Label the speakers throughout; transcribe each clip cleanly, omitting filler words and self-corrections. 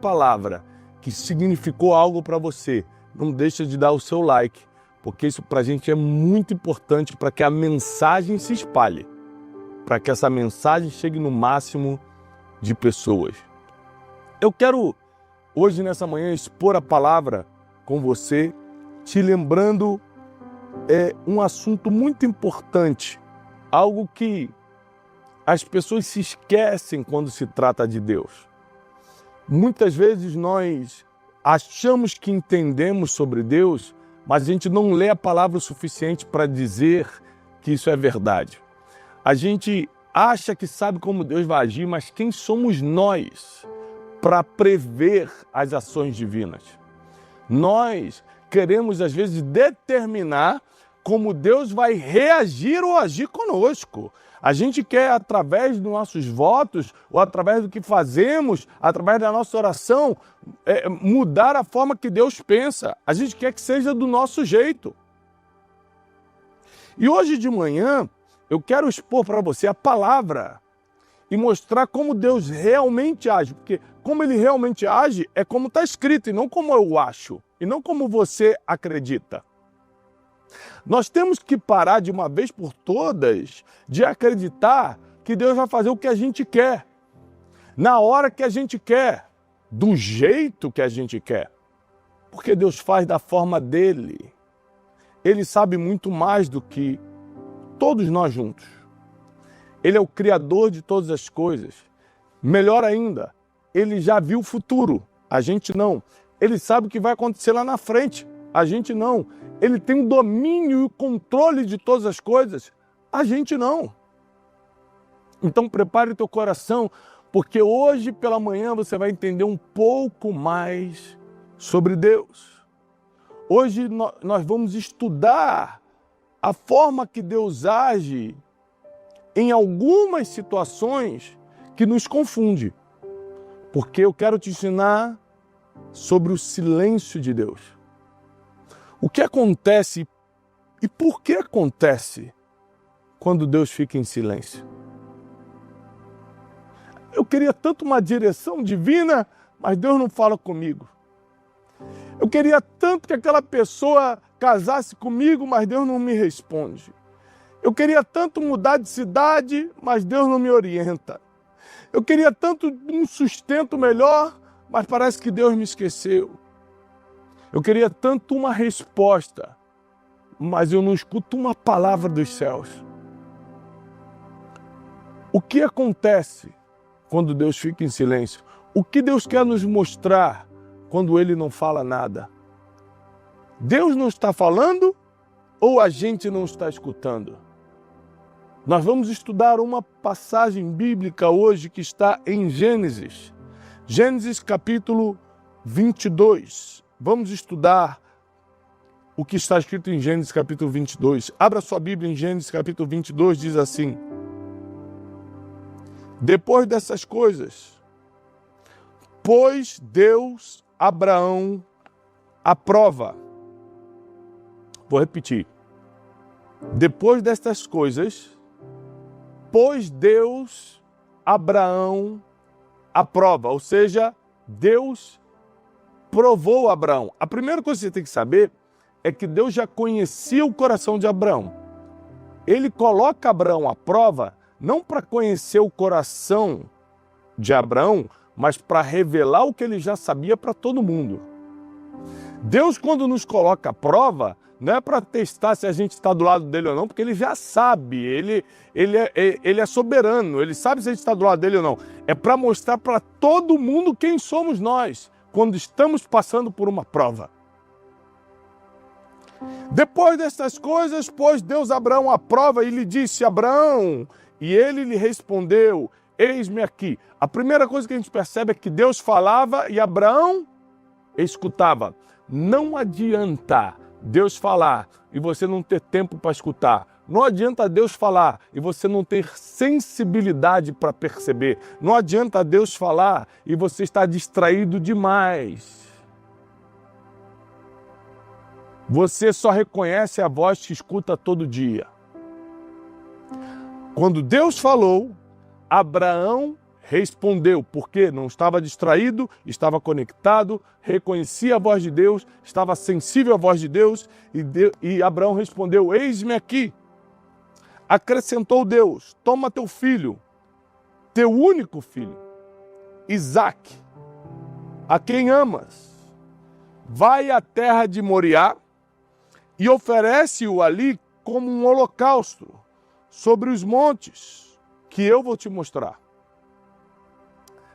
Speaker 1: palavra que significou algo para você, não deixa de dar o seu like, porque isso para a gente é muito importante para que a mensagem se espalhe, para que essa mensagem chegue no máximo de pessoas. Eu quero hoje, nessa manhã, expor a palavra com você, te lembrando um assunto muito importante, algo que as pessoas se esquecem quando se trata de Deus. Muitas vezes nós achamos que entendemos sobre Deus, mas a gente não lê a palavra o suficiente para dizer que isso é verdade. A gente acha que sabe como Deus vai agir, mas quem somos nós para prever as ações divinas? Nós queremos, às vezes, determinar como Deus vai reagir ou agir conosco. A gente quer, através dos nossos votos, ou através do que fazemos, através da nossa oração, mudar a forma que Deus pensa. A gente quer que seja do nosso jeito. E hoje de manhã, eu quero expor para você a palavra e mostrar como Deus realmente age. Porque como Ele realmente age é como está escrito, e não como eu acho, e não como você acredita. Nós temos que parar de uma vez por todas de acreditar que Deus vai fazer o que a gente quer, na hora que a gente quer, do jeito que a gente quer. Porque Deus faz da forma dele. Ele sabe muito mais do que todos nós juntos. Ele é o Criador de todas as coisas. Melhor ainda, Ele já viu o futuro, a gente não. Ele sabe o que vai acontecer lá na frente, a gente não. Ele tem o domínio e o controle de todas as coisas, a gente não. Então prepare o teu coração, porque hoje pela manhã você vai entender um pouco mais sobre Deus. Hoje nós vamos estudar a forma que Deus age em algumas situações que nos confunde. Porque eu quero te ensinar sobre o silêncio de Deus. O que acontece e por que acontece quando Deus fica em silêncio? Eu queria tanto uma direção divina, mas Deus não fala comigo. Eu queria tanto que aquela pessoa casasse comigo, mas Deus não me responde. Eu queria tanto mudar de cidade, mas Deus não me orienta. Eu queria tanto um sustento melhor, mas parece que Deus me esqueceu. Eu queria tanto uma resposta, mas eu não escuto uma palavra dos céus. O que acontece quando Deus fica em silêncio? O que Deus quer nos mostrar quando Ele não fala nada? Deus não está falando ou a gente não está escutando? Nós vamos estudar uma passagem bíblica hoje que está em Gênesis. Gênesis capítulo 22. Vamos estudar o que está escrito em Gênesis capítulo 22. Abra sua Bíblia em Gênesis capítulo 22, diz assim: depois dessas coisas, pôs Deus Abraão à prova. Vou repetir. Depois destas coisas, pôs Deus Abraão à prova, ou seja, Deus provou Abraão. A primeira coisa que você tem que saber é que Deus já conhecia o coração de Abraão. Ele coloca Abraão à prova não para conhecer o coração de Abraão, mas para revelar o que ele já sabia para todo mundo. Deus, quando nos coloca à prova, não é para testar se a gente está do lado dele ou não, porque ele já sabe, ele é soberano, ele sabe se a gente está do lado dele ou não. É para mostrar para todo mundo quem somos nós, quando estamos passando por uma prova. Depois dessas coisas, pôs Deus Abraão à prova e lhe disse: Abraão, e ele lhe respondeu: eis-me aqui. A primeira coisa que a gente percebe é que Deus falava e Abraão escutava. Não adianta Deus falar e você não ter tempo para escutar. Não adianta Deus falar e você não ter sensibilidade para perceber. Não adianta Deus falar e você estar distraído demais. Você só reconhece a voz que escuta todo dia. Quando Deus falou, Abraão respondeu, porque não estava distraído, estava conectado, reconhecia a voz de Deus, estava sensível à voz de Deus, e Abraão respondeu: eis-me aqui. Acrescentou Deus: toma teu filho, teu único filho, Isaque, a quem amas, vai à terra de Moriá e oferece-o ali como um holocausto sobre os montes que eu vou te mostrar.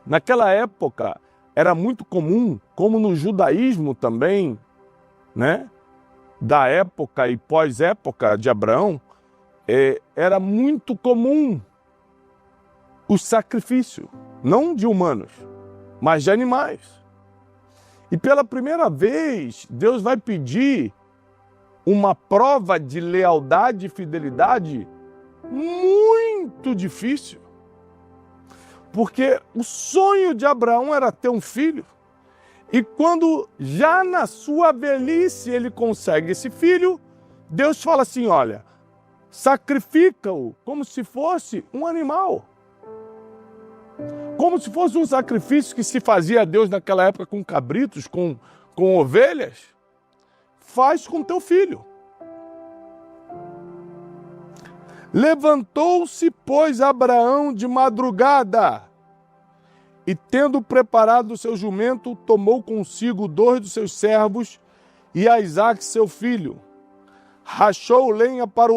Speaker 1: Naquela época era muito comum, como no judaísmo também, né? Da época e pós-época de Abraão, era muito comum o sacrifício, não de humanos, mas de animais. E pela primeira vez, Deus vai pedir uma prova de lealdade e fidelidade muito difícil. Porque o sonho de Abraão era ter um filho. E quando já na sua velhice ele consegue esse filho, Deus fala assim: olha, sacrifica-o como se fosse um animal. Como se fosse um sacrifício que se fazia a Deus naquela época com cabritos, com ovelhas. Faz com teu filho. Levantou-se, pois, Abraão de madrugada, e tendo preparado o seu jumento, tomou consigo 2 dos seus servos e a Isaque, seu filho. Rachou lenha para o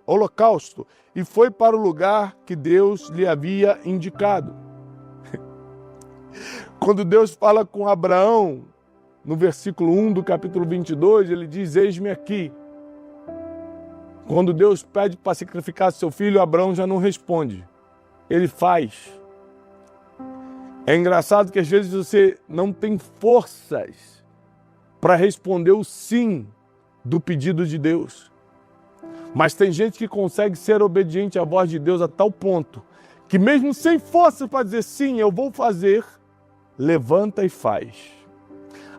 Speaker 1: holocausto e foi para o lugar que Deus lhe havia indicado. Quando Deus fala com Abraão, no versículo 1 do capítulo 22, ele diz: eis-me aqui. Quando Deus pede para sacrificar seu filho, Abraão já não responde. Ele faz. É engraçado que às vezes você não tem forças para responder o sim do pedido de Deus. Mas tem gente que consegue ser obediente à voz de Deus a tal ponto que mesmo sem forças para dizer sim, eu vou fazer, levanta e faz.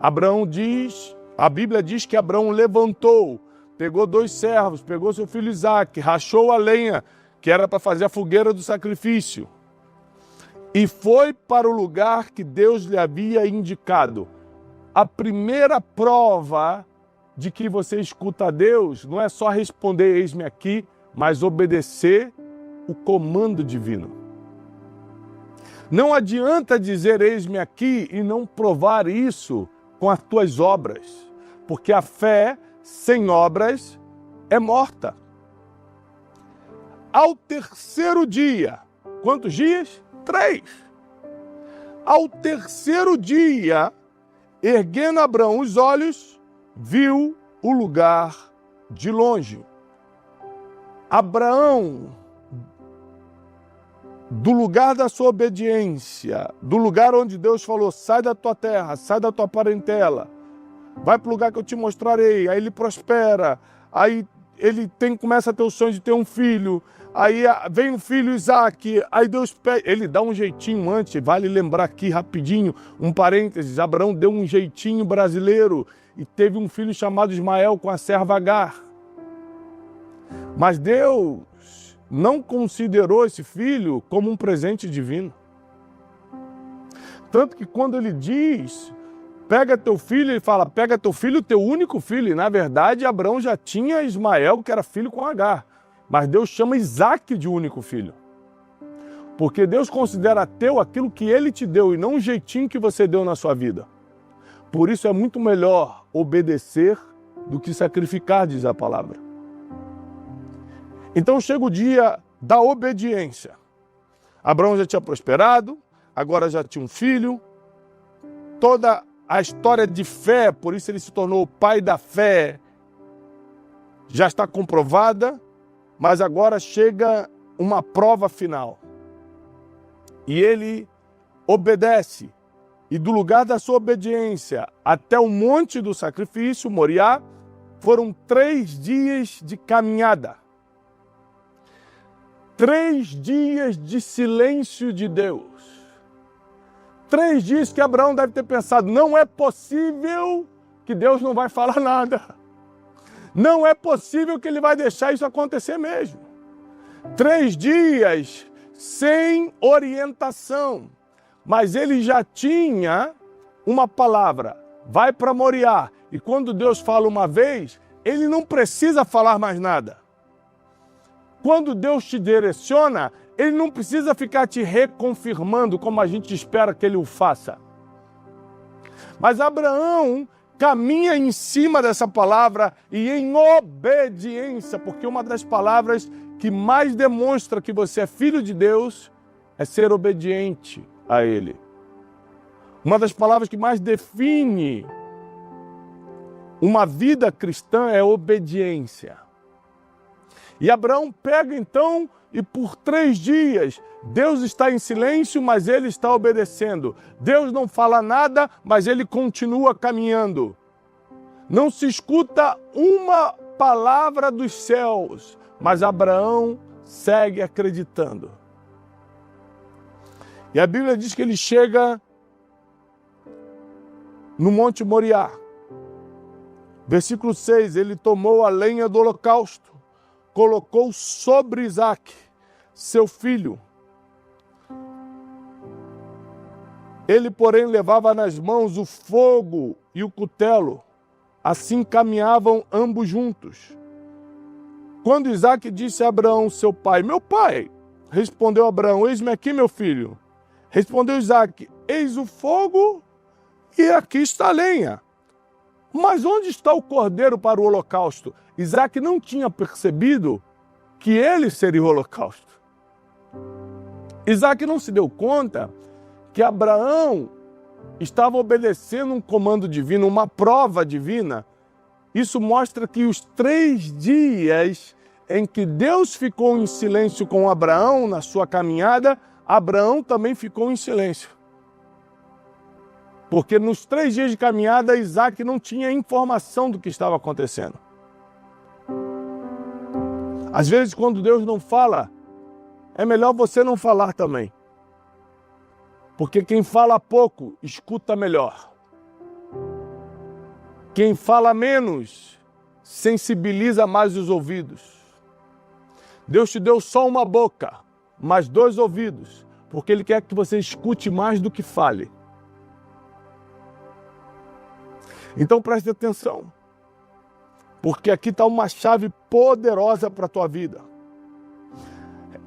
Speaker 1: A Bíblia diz que Abraão levantou, pegou 2 servos, pegou seu filho Isaque, rachou a lenha, que era para fazer a fogueira do sacrifício, e foi para o lugar que Deus lhe havia indicado. A primeira prova de que você escuta a Deus não é só responder eis-me aqui, mas obedecer o comando divino. Não adianta dizer eis-me aqui e não provar isso com as tuas obras, porque a fé sem obras é morta. Ao terceiro dia, quantos dias? 3. Ao terceiro dia, erguendo Abraão os olhos, viu o lugar de longe. Abraão, do lugar da sua obediência, do lugar onde Deus falou: sai da tua terra, sai da tua parentela, vai para o lugar que eu te mostrarei. Aí ele prospera, aí ele começa a ter o sonho de ter um filho, aí vem o filho Isaque, aí Deus pede, ele dá um jeitinho antes, vale lembrar aqui rapidinho, um parênteses, Abraão deu um jeitinho brasileiro e teve um filho chamado Ismael com a serva Agar. Mas Deus não considerou esse filho como um presente divino. Tanto que quando ele diz, pega teu filho, ele fala, pega teu filho, teu único filho. E na verdade Abraão já tinha Ismael, que era filho com Agar. Mas Deus chama Isaque de único filho. Porque Deus considera teu aquilo que ele te deu e não um jeitinho que você deu na sua vida. Por isso é muito melhor obedecer do que sacrificar, diz a palavra. Então chega o dia da obediência. Abraão já tinha prosperado, agora já tinha um filho. Toda a história de fé, por isso ele se tornou o pai da fé, já está comprovada, mas agora chega uma prova final. E ele obedece. E do lugar da sua obediência até o monte do sacrifício, Moriá, foram 3 dias de caminhada. 3 dias de silêncio de Deus. 3 dias que Abraão deve ter pensado, não é possível que Deus não vai falar nada. Não é possível que ele vai deixar isso acontecer mesmo. 3 dias sem orientação. Mas ele já tinha uma palavra, vai para Moriá. E quando Deus fala uma vez, ele não precisa falar mais nada. Quando Deus te direciona, ele não precisa ficar te reconfirmando como a gente espera que ele o faça. Mas Abraão caminha em cima dessa palavra e em obediência, porque uma das palavras que mais demonstra que você é filho de Deus é ser obediente a Ele. Uma das palavras que mais define uma vida cristã é obediência. E Abraão pega então e por 3 dias Deus está em silêncio, mas ele está obedecendo. Deus não fala nada, mas ele continua caminhando. Não se escuta uma palavra dos céus, mas Abraão segue acreditando. E a Bíblia diz que ele chega no Monte Moriá. Versículo 6, ele tomou a lenha do holocausto, colocou sobre Isaque, seu filho. Ele, porém, levava nas mãos o fogo e o cutelo. Assim caminhavam ambos juntos. Quando Isaque disse a Abraão, seu pai, meu pai, respondeu Abraão, eis-me aqui, meu filho. Respondeu Isaque, eis o fogo e aqui está a lenha. Mas onde está o cordeiro para o holocausto? Isaque não tinha percebido que ele seria o holocausto. Isaque não se deu conta que Abraão estava obedecendo um comando divino, uma prova divina. Isso mostra que os 3 dias em que Deus ficou em silêncio com Abraão na sua caminhada, Abraão também ficou em silêncio. Porque nos 3 dias de caminhada, Isaque não tinha informação do que estava acontecendo. Às vezes, quando Deus não fala, é melhor você não falar também. Porque quem fala pouco, escuta melhor. Quem fala menos, sensibiliza mais os ouvidos. Deus te deu só uma boca, mas 2 ouvidos, porque Ele quer que você escute mais do que fale. Então preste atenção, porque aqui está uma chave poderosa para a tua vida.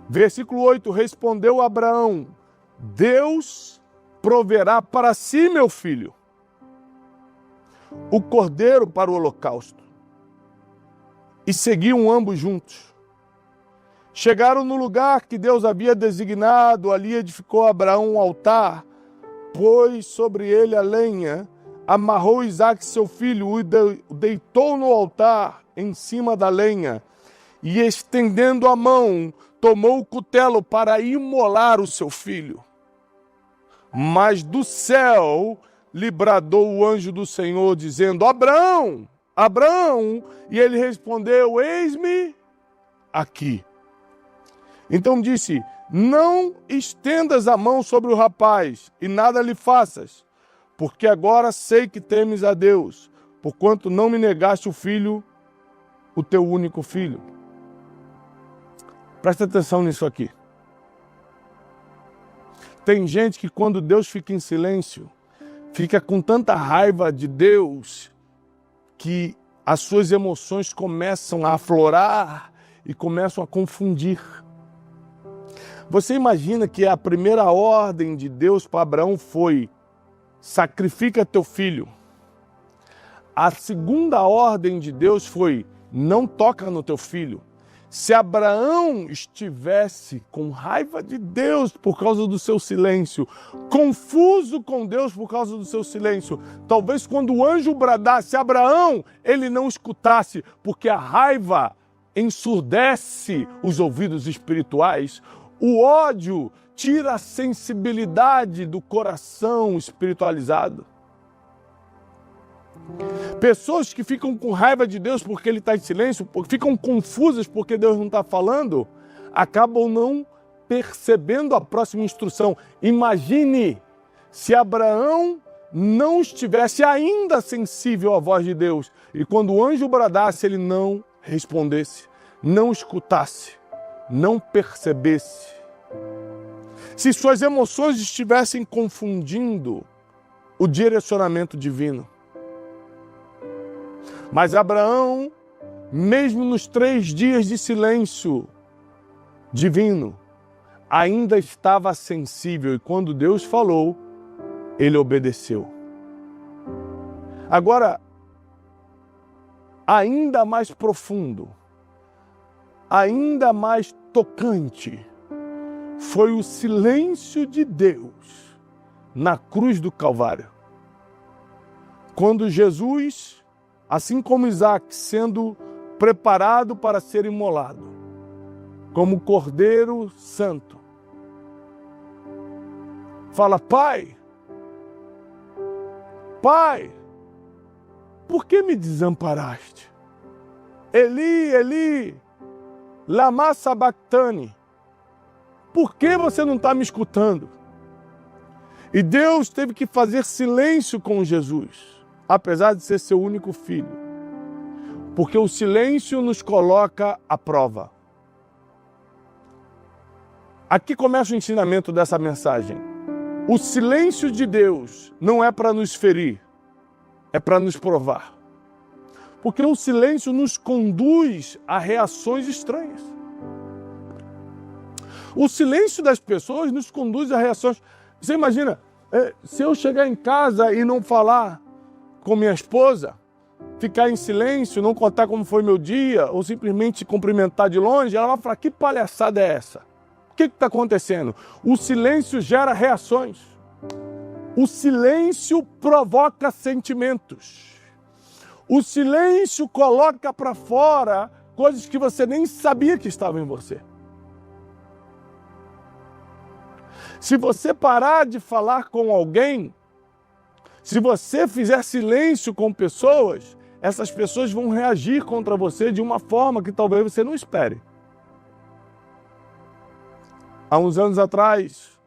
Speaker 1: Versículo 8, respondeu Abraão, Deus proverá para si, meu filho, o cordeiro para o holocausto. E seguiam ambos juntos. Chegaram no lugar que Deus havia designado, ali edificou Abraão um altar, pôs sobre ele a lenha, amarrou Isaque, seu filho, o deitou no altar, em cima da lenha, e estendendo a mão, tomou o cutelo para imolar o seu filho. Mas do céu lhe bradou o anjo do Senhor, dizendo, Abraão, Abraão, e ele respondeu, eis-me aqui. Então disse, não estendas a mão sobre o rapaz, e nada lhe faças, porque agora sei que temes a Deus, porquanto não me negaste o filho, o teu único filho. Presta atenção nisso aqui. Tem gente que quando Deus fica em silêncio, fica com tanta raiva de Deus, que as suas emoções começam a aflorar e começam a confundir. Você imagina que a primeira ordem de Deus para Abraão foi, sacrifica teu filho. A segunda ordem de Deus foi, não toca no teu filho. Se Abraão estivesse com raiva de Deus por causa do seu silêncio, confuso com Deus por causa do seu silêncio, talvez quando o anjo bradasse Abraão, ele não escutasse, porque a raiva ensurdece os ouvidos espirituais, o ódio tira a sensibilidade do coração espiritualizado. Pessoas que ficam com raiva de Deus porque Ele está em silêncio, ficam confusas porque Deus não está falando, acabam não percebendo a próxima instrução. Imagine se Abraão não estivesse ainda sensível à voz de Deus e quando o anjo bradasse, ele não respondesse, não escutasse, não percebesse. se suas emoções estivessem confundindo o direcionamento divino. Mas Abraão, mesmo nos 3 dias de silêncio divino, ainda estava sensível, e quando Deus falou, ele obedeceu. Agora, ainda mais profundo, ainda mais tocante, foi o silêncio de Deus na cruz do Calvário. Quando Jesus, assim como Isaac, sendo preparado para ser imolado, como Cordeiro Santo, fala: Pai, Pai, por que me desamparaste? Eli, Eli, lama sabachthani. Por que você não está me escutando? E Deus teve que fazer silêncio com Jesus, apesar de ser seu único filho. Porque o silêncio nos coloca à prova. Aqui começa o ensinamento dessa mensagem. O silêncio de Deus não é para nos ferir, é para nos provar. Porque o silêncio nos conduz a reações estranhas. O silêncio das pessoas nos conduz a reações. Você imagina, se eu chegar em casa e não falar com minha esposa, ficar em silêncio, não contar como foi meu dia, ou simplesmente cumprimentar de longe, ela vai falar: que palhaçada é essa? O que está acontecendo? O silêncio gera reações. O silêncio provoca sentimentos. O silêncio coloca para fora coisas que você nem sabia que estavam em você. Se você parar de falar com alguém, se você fizer silêncio com pessoas, essas pessoas vão reagir contra você de uma forma que talvez você não espere. Há uns anos atrás,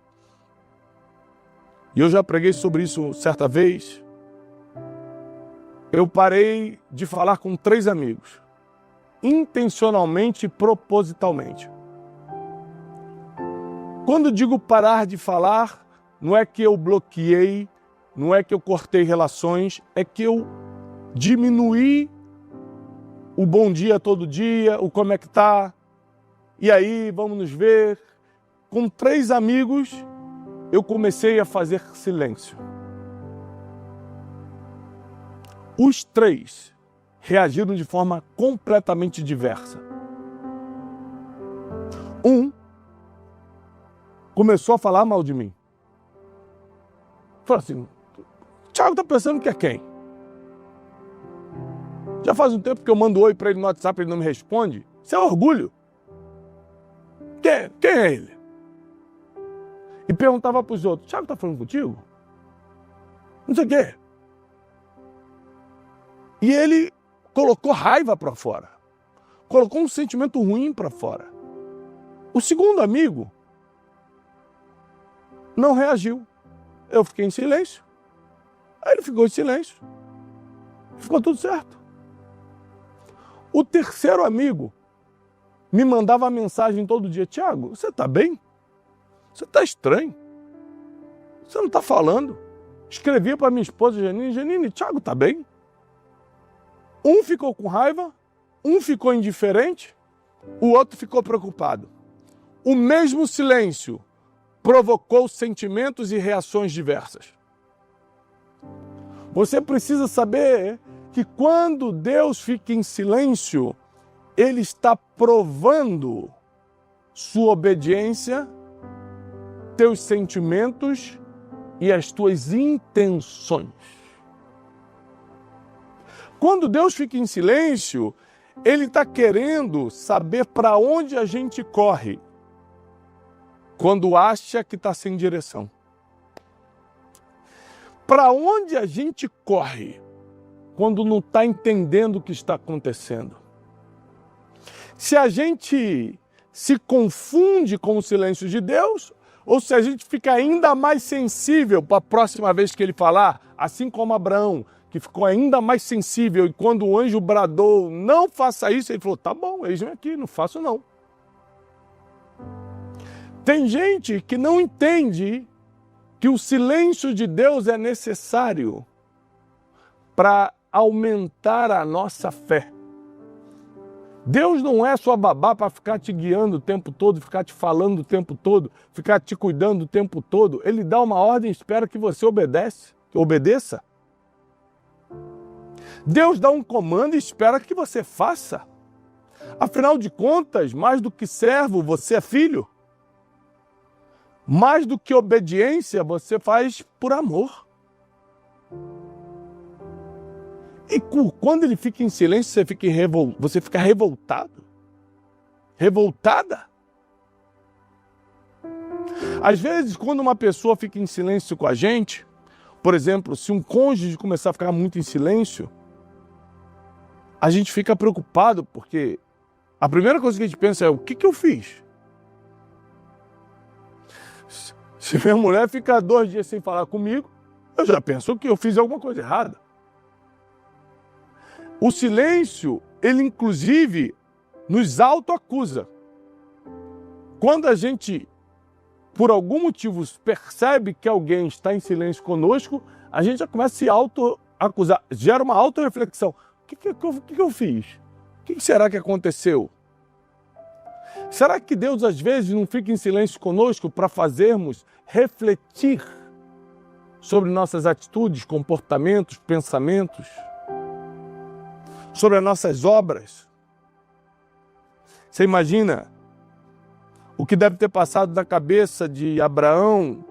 Speaker 1: e eu já preguei sobre isso certa vez, eu parei de falar com 3 amigos, intencionalmente e propositalmente. Quando digo parar de falar, não é que eu bloqueei, não é que eu cortei relações, é que eu diminuí o bom dia todo dia, o como é que tá, e aí, vamos nos ver. Com 3 amigos, eu comecei a fazer silêncio. Os 3 reagiram de forma completamente diversa. Um começou a falar mal de mim. Falou assim: Thiago tá pensando que é quem? Já faz um tempo que eu mando oi para ele no WhatsApp, ele não me responde. Isso é orgulho. Quem é ele? E perguntava para os outros: Thiago tá falando contigo? Não sei o quê. E ele colocou raiva para fora. Colocou um sentimento ruim para fora. O segundo amigo não reagiu. Eu fiquei em silêncio. Aí ele ficou em silêncio. Ficou tudo certo. O terceiro amigo me mandava mensagem todo dia: Thiago, você está bem? Você está estranho. Você não está falando. Escrevia para minha esposa Janine: Janine, Thiago está bem? Um ficou com raiva, um ficou indiferente, o outro ficou preocupado. O mesmo silêncio provocou sentimentos e reações diversas. Você precisa saber que quando Deus fica em silêncio, Ele está provando sua obediência, teus sentimentos e as tuas intenções. Quando Deus fica em silêncio, Ele está querendo saber para onde a gente corre quando acha que está sem direção. Para onde a gente corre quando não está entendendo o que está acontecendo? Se a gente se confunde com o silêncio de Deus, ou se a gente fica ainda mais sensível para a próxima vez que Ele falar, assim como Abraão, que ficou ainda mais sensível, e quando o anjo bradou: não faça isso, ele falou: tá bom, eis-me aqui, não faço não. Tem gente que não entende que o silêncio de Deus é necessário para aumentar a nossa fé. Deus não é sua babá para ficar te guiando o tempo todo, ficar te falando o tempo todo, ficar te cuidando o tempo todo. Ele dá uma ordem e espera que você obedeça. Deus dá um comando e espera que você faça. Afinal de contas, mais do que servo, você é filho. Mais do que obediência, você faz por amor. E quando ele fica em silêncio, você fica revoltado. Revoltada. Às vezes, quando uma pessoa fica em silêncio com a gente, por exemplo, se um cônjuge começar a ficar muito em silêncio, a gente fica preocupado, porque a primeira coisa que a gente pensa é: o que eu fiz? Se minha mulher ficar 2 dias sem falar comigo, eu já penso que eu fiz alguma coisa errada. O silêncio, ele inclusive nos autoacusa. Quando a gente, por algum motivo, percebe que alguém está em silêncio conosco, a gente já começa a se autoacusar, gera uma autorreflexão. O que eu fiz? O que será que aconteceu? Será que Deus às vezes não fica em silêncio conosco para fazermos refletir sobre nossas atitudes, comportamentos, pensamentos? Sobre as nossas obras? Você imagina o que deve ter passado na cabeça de Abraão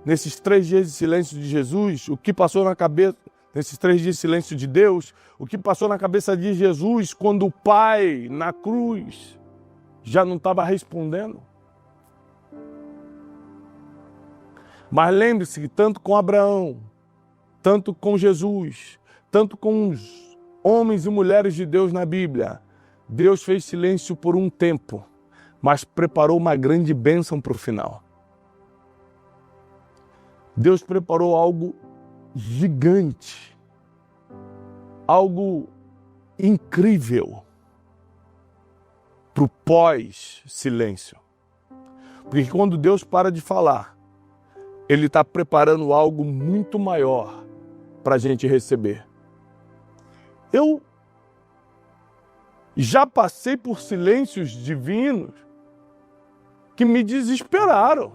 Speaker 1: nesses 3 dias de silêncio de Jesus, o que passou na cabeça nesses 3 dias de silêncio de Deus, o que passou na cabeça de Jesus quando o Pai, na cruz, já não estava respondendo. Mas lembre-se que tanto com Abraão, tanto com Jesus, tanto com os homens e mulheres de Deus na Bíblia, Deus fez silêncio por um tempo, mas preparou uma grande bênção para o final. Deus preparou algo gigante, algo incrível para o pós-silêncio. Porque quando Deus para de falar, Ele está preparando algo muito maior para a gente receber. Eu já passei por silêncios divinos que me desesperaram.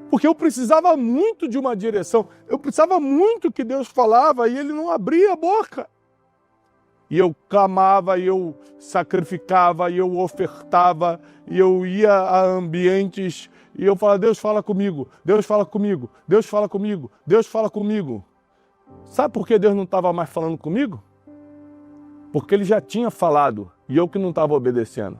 Speaker 1: Porque eu precisava muito de uma direção. Eu precisava muito que Deus falava e Ele não abria a boca. E eu clamava, e eu sacrificava, e eu ofertava, e eu ia a ambientes, e eu falava: Deus fala comigo, Deus fala comigo, Deus fala comigo, Deus fala comigo. Sabe por que Deus não estava mais falando comigo? Porque Ele já tinha falado e eu que não estava obedecendo.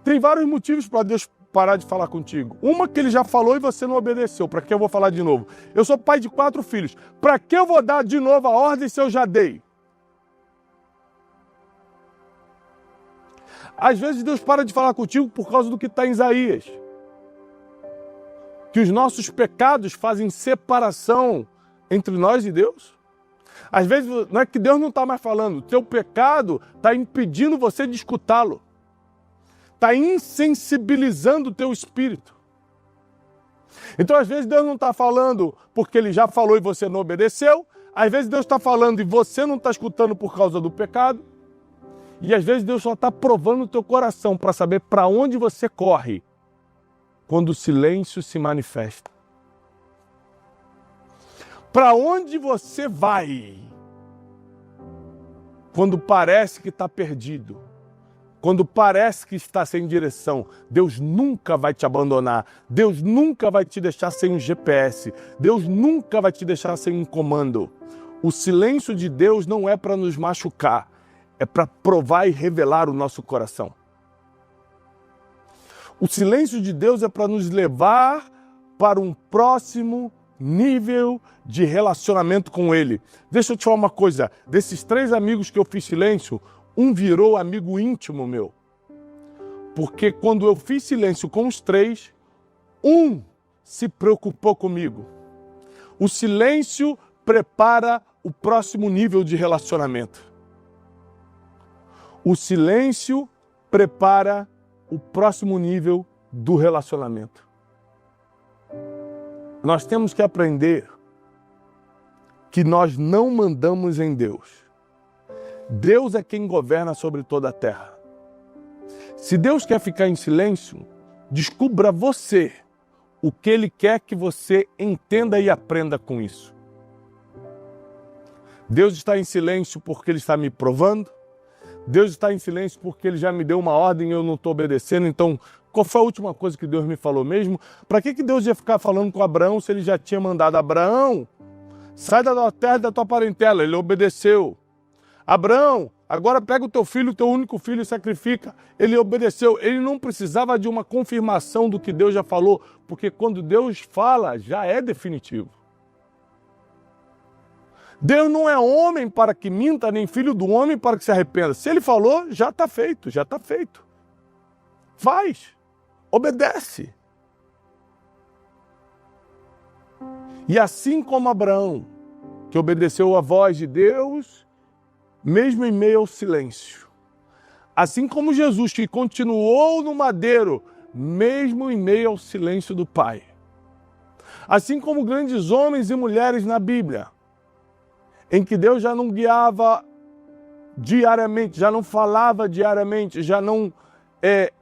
Speaker 1: Tem vários motivos para Deus parar de falar contigo. Uma que Ele já falou e você não obedeceu. Para que eu vou falar de novo? Eu sou pai de 4 filhos. Para que eu vou dar de novo a ordem se eu já dei? Às vezes Deus para de falar contigo por causa do que está em Isaías. Que os nossos pecados fazem separação entre nós e Deus. Às vezes não é que Deus não está mais falando, o teu pecado está impedindo você de escutá-lo. Está insensibilizando o teu espírito. Então às vezes Deus não está falando porque Ele já falou e você não obedeceu. Às vezes Deus está falando e você não está escutando por causa do pecado. E às vezes Deus só está provando o teu coração para saber para onde você corre quando o silêncio se manifesta. Para onde você vai quando parece que está perdido? Quando parece que está sem direção? Deus nunca vai te abandonar. Deus nunca vai te deixar sem um GPS. Deus nunca vai te deixar sem um comando. O silêncio de Deus não é para nos machucar. É para provar e revelar o nosso coração. O silêncio de Deus é para nos levar para um próximo nível de relacionamento com Ele. Deixa eu te falar uma coisa. Desses 3 amigos que eu fiz silêncio, um virou amigo íntimo meu. Porque quando eu fiz silêncio com os 3, um se preocupou comigo. O silêncio prepara o próximo nível de relacionamento. O silêncio prepara o próximo nível do relacionamento. Nós temos que aprender que nós não mandamos em Deus. Deus é quem governa sobre toda a terra. Se Deus quer ficar em silêncio, descubra você o que Ele quer que você entenda e aprenda com isso. Deus está em silêncio porque Ele está me provando. Deus está em silêncio porque Ele já me deu uma ordem e eu não estou obedecendo. Então, qual foi a última coisa que Deus me falou mesmo? Para que Deus ia ficar falando com Abraão se Ele já tinha mandado? Abraão, sai da tua terra e da tua parentela. Ele obedeceu. Abraão, agora pega o teu filho, o teu único filho, e sacrifica. Ele obedeceu. Ele não precisava de uma confirmação do que Deus já falou, porque quando Deus fala, já é definitivo. Deus não é homem para que minta, nem filho do homem para que se arrependa. Se Ele falou, já está feito, já está feito. Faz, obedece. E assim como Abraão, que obedeceu à voz de Deus, mesmo em meio ao silêncio. Assim como Jesus, que continuou no madeiro, mesmo em meio ao silêncio do Pai. Assim como grandes homens e mulheres na Bíblia, em que Deus já não guiava diariamente, já não falava diariamente, já não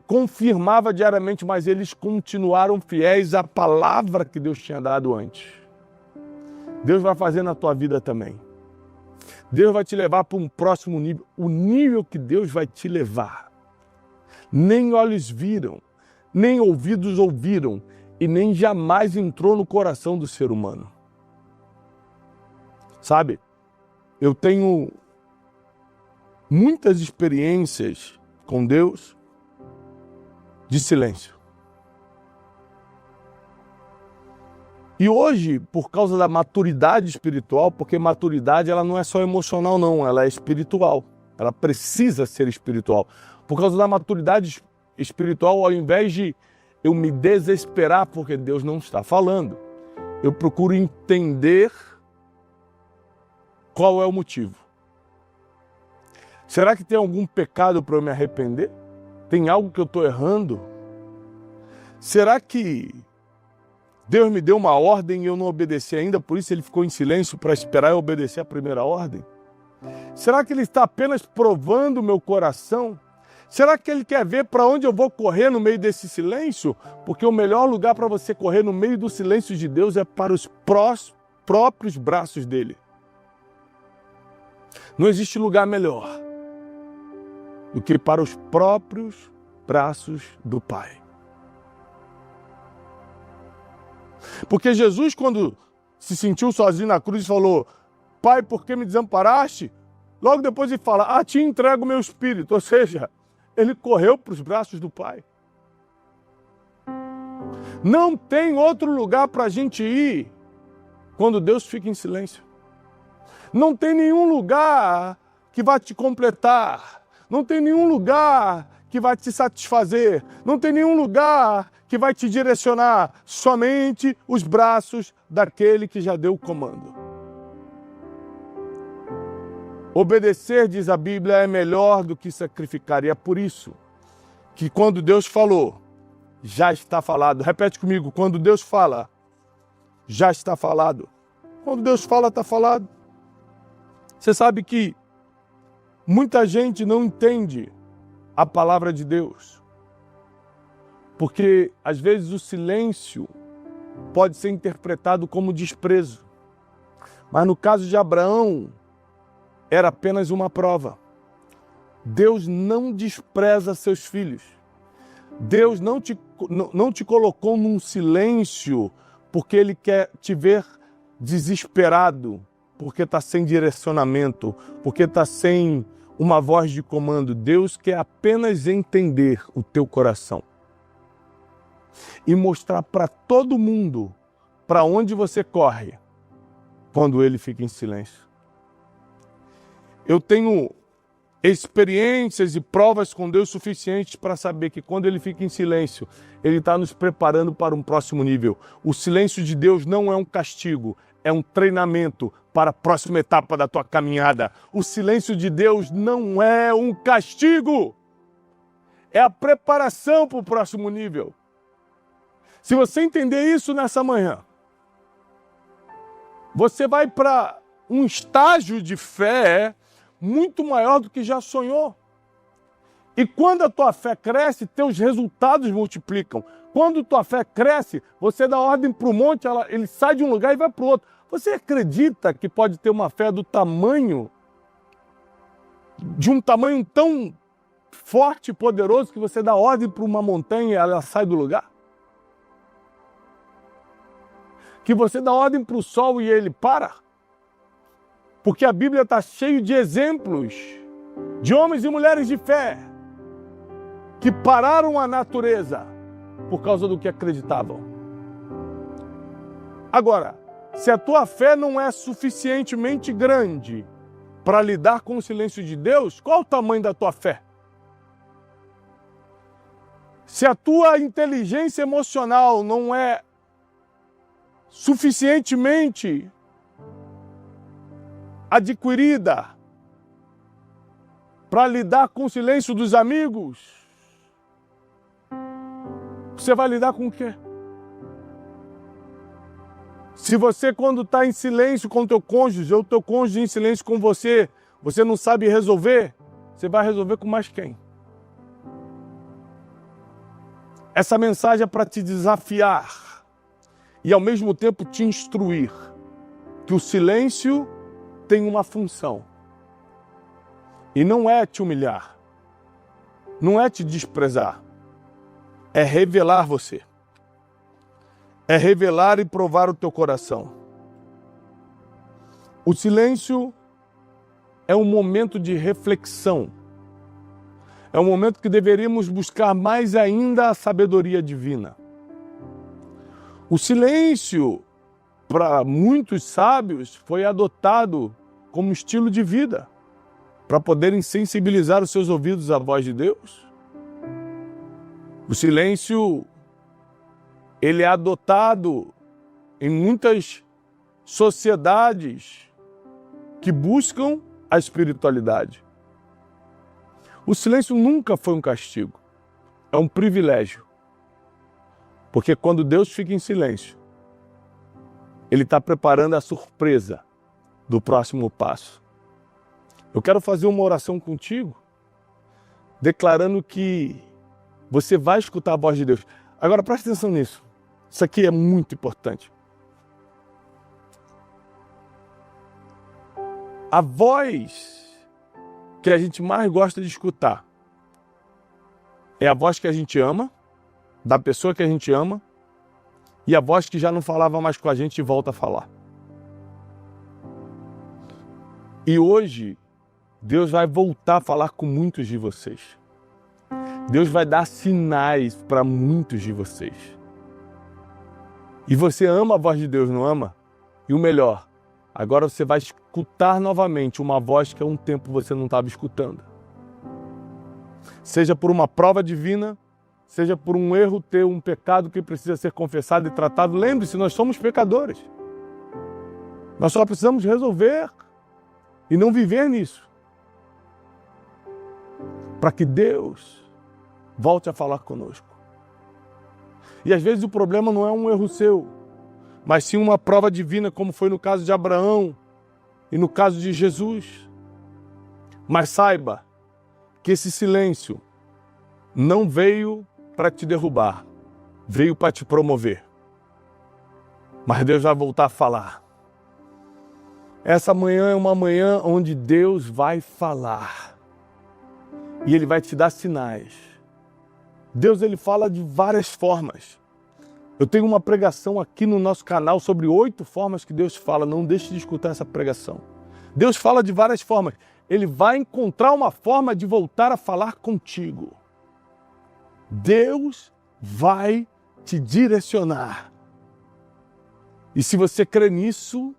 Speaker 1: confirmava diariamente, mas eles continuaram fiéis à palavra que Deus tinha dado antes. Deus vai fazer na tua vida também. Deus vai te levar para um próximo nível, o nível que Deus vai te levar. Nem olhos viram, nem ouvidos ouviram, e nem jamais entrou no coração do ser humano. Sabe, eu tenho muitas experiências com Deus de silêncio. E hoje, por causa da maturidade espiritual, porque maturidade ela não é só emocional não, ela é espiritual. Ela precisa ser espiritual. Por causa da maturidade espiritual, ao invés de eu me desesperar porque Deus não está falando, eu procuro entender qual é o motivo. Será que tem algum pecado para eu me arrepender? Tem algo que eu estou errando? Será que Deus me deu uma ordem e eu não obedeci ainda, por isso Ele ficou em silêncio para esperar eu obedecer a primeira ordem? Será que Ele está apenas provando o meu coração? Será que Ele quer ver para onde eu vou correr no meio desse silêncio? Porque o melhor lugar para você correr no meio do silêncio de Deus é para os próprios braços dEle. Não existe lugar melhor do que para os próprios braços do Pai. Porque Jesus, quando se sentiu sozinho na cruz, falou: Pai, por que me desamparaste? Logo depois ele fala: te entrego o meu espírito. Ou seja, ele correu para os braços do Pai. Não tem outro lugar para a gente ir quando Deus fica em silêncio. Não tem nenhum lugar que vai te completar. Não tem nenhum lugar que vai te satisfazer. Não tem nenhum lugar que vai te direcionar. Somente os braços daquele que já deu o comando. Obedecer, diz a Bíblia, é melhor do que sacrificar. E é por isso que quando Deus falou, já está falado. Repete comigo: quando Deus fala, já está falado. Quando Deus fala, está falado. Você sabe que muita gente não entende a palavra de Deus. Porque, às vezes, o silêncio pode ser interpretado como desprezo. Mas no caso de Abraão, era apenas uma prova. Deus não despreza seus filhos. Deus não te colocou num silêncio porque Ele quer te ver desesperado, porque está sem direcionamento, porque está sem uma voz de comando. Deus quer apenas entender o teu coração e mostrar para todo mundo para onde você corre quando Ele fica em silêncio. Eu tenho experiências e provas com Deus suficientes para saber que quando Ele fica em silêncio, Ele está nos preparando para um próximo nível. O silêncio de Deus não é um castigo, é um treinamento para a próxima etapa da tua caminhada. O silêncio de Deus não é um castigo. é a preparação para o próximo nível. Se você entender isso nessa manhã, você vai para um estágio de fé muito maior do que já sonhou. E quando a tua fé cresce, teus resultados multiplicam. Quando tua fé cresce, você dá ordem para o monte, ele sai de um lugar e vai para o outro. Você acredita que pode ter uma fé de um tamanho tão forte e poderoso que você dá ordem para uma montanha e ela sai do lugar? Que você dá ordem para o sol e ele para? Porque a Bíblia está cheia de exemplos de homens e mulheres de fé que pararam a natureza por causa do que acreditavam. Agora, se a tua fé não é suficientemente grande para lidar com o silêncio de Deus, qual o tamanho da tua fé? Se a tua inteligência emocional não é suficientemente adquirida para lidar com o silêncio dos amigos, você vai lidar com o quê? Se você, quando está em silêncio com o teu cônjuge, ou o teu cônjuge em silêncio com você, você não sabe resolver, você vai resolver com mais quem? Essa mensagem é para te desafiar e ao mesmo tempo te instruir que o silêncio tem uma função. E não é te humilhar, não é te desprezar, é revelar você. É revelar e provar o teu coração. O silêncio é um momento de reflexão. É um momento que deveríamos buscar mais ainda a sabedoria divina. O silêncio, para muitos sábios, foi adotado como estilo de vida, para poderem sensibilizar os seus ouvidos à voz de Deus. O silêncio, ele é adotado em muitas sociedades que buscam a espiritualidade. O silêncio nunca foi um castigo, é um privilégio. Porque quando Deus fica em silêncio, Ele está preparando a surpresa do próximo passo. Eu quero fazer uma oração contigo, declarando que você vai escutar a voz de Deus. Agora preste atenção nisso. Isso aqui é muito importante. A voz que a gente mais gosta de escutar é a voz que a gente ama, da pessoa que a gente ama, e a voz que já não falava mais com a gente e volta a falar. E hoje, Deus vai voltar a falar com muitos de vocês. Deus vai dar sinais para muitos de vocês. E você ama a voz de Deus, não ama? E o melhor, agora você vai escutar novamente uma voz que há um tempo você não estava escutando. Seja por uma prova divina, seja por um erro teu, um pecado que precisa ser confessado e tratado. Lembre-se, nós somos pecadores. Nós só precisamos resolver e não viver nisso, para que Deus volte a falar conosco. E às vezes o problema não é um erro seu, mas sim uma prova divina, como foi no caso de Abraão e no caso de Jesus. Mas saiba que esse silêncio não veio para te derrubar, veio para te promover. Mas Deus vai voltar a falar. Essa manhã é uma manhã onde Deus vai falar. E Ele vai te dar sinais. Deus, Ele fala de várias formas. Eu tenho uma pregação aqui no nosso canal sobre 8 formas que Deus fala. Não deixe de escutar essa pregação. Deus fala de várias formas. Ele vai encontrar uma forma de voltar a falar contigo. Deus vai te direcionar. E se você crê nisso,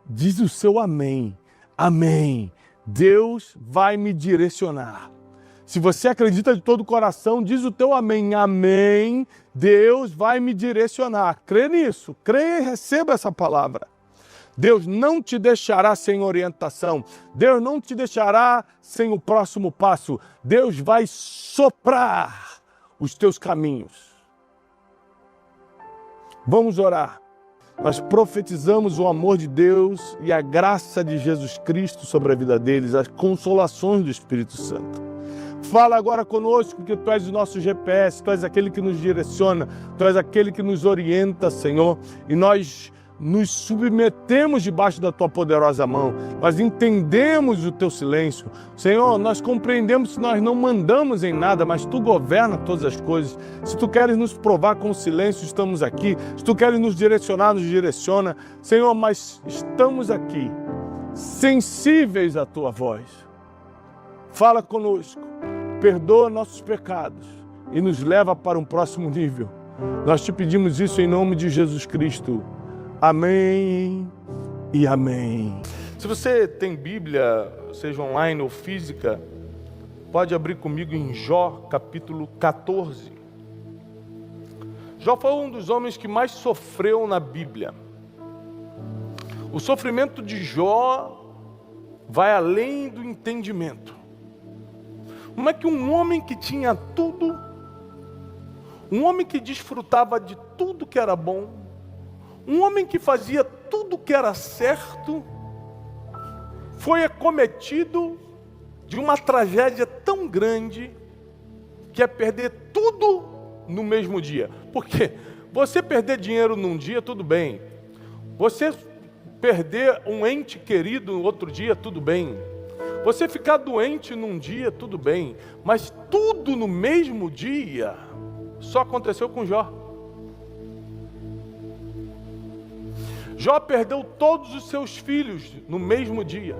Speaker 1: diz o seu amém. Amém. Deus vai me direcionar. Se você acredita de todo o coração, diz o teu amém. Amém. Deus vai me direcionar. Crê nisso. Crê e receba essa palavra. Deus não te deixará sem orientação. Deus não te deixará sem o próximo passo. Deus vai soprar os teus caminhos. Vamos orar. Nós profetizamos o amor de Deus e a graça de Jesus Cristo sobre a vida deles, as consolações do Espírito Santo. Fala agora conosco que Tu és o nosso GPS, Tu és aquele que nos direciona, Tu és aquele que nos orienta, Senhor, e nós nos submetemos debaixo da Tua poderosa mão, nós entendemos o Teu silêncio. Senhor, nós compreendemos que nós não mandamos em nada, mas Tu governas todas as coisas. Se Tu queres nos provar com o silêncio, estamos aqui. Se Tu queres nos direcionar, nos direciona. Senhor, mas estamos aqui, sensíveis à Tua voz. Fala conosco, perdoa nossos pecados e nos leva para um próximo nível. Nós Te pedimos isso em nome de Jesus Cristo. Amém e amém. Se você tem Bíblia, seja online ou física, pode abrir comigo em Jó, capítulo 14. Jó foi um dos homens que mais sofreu na Bíblia. O sofrimento de Jó vai além do entendimento. Como é que um homem que tinha tudo, um homem que desfrutava de tudo que era bom, um homem que fazia tudo que era certo, foi acometido de uma tragédia tão grande que é perder tudo no mesmo dia. Porque você perder dinheiro num dia, tudo bem. Você perder um ente querido no outro dia, tudo bem. Você ficar doente num dia, tudo bem. Mas tudo no mesmo dia, só aconteceu com Jó. Jó perdeu todos os seus filhos no mesmo dia.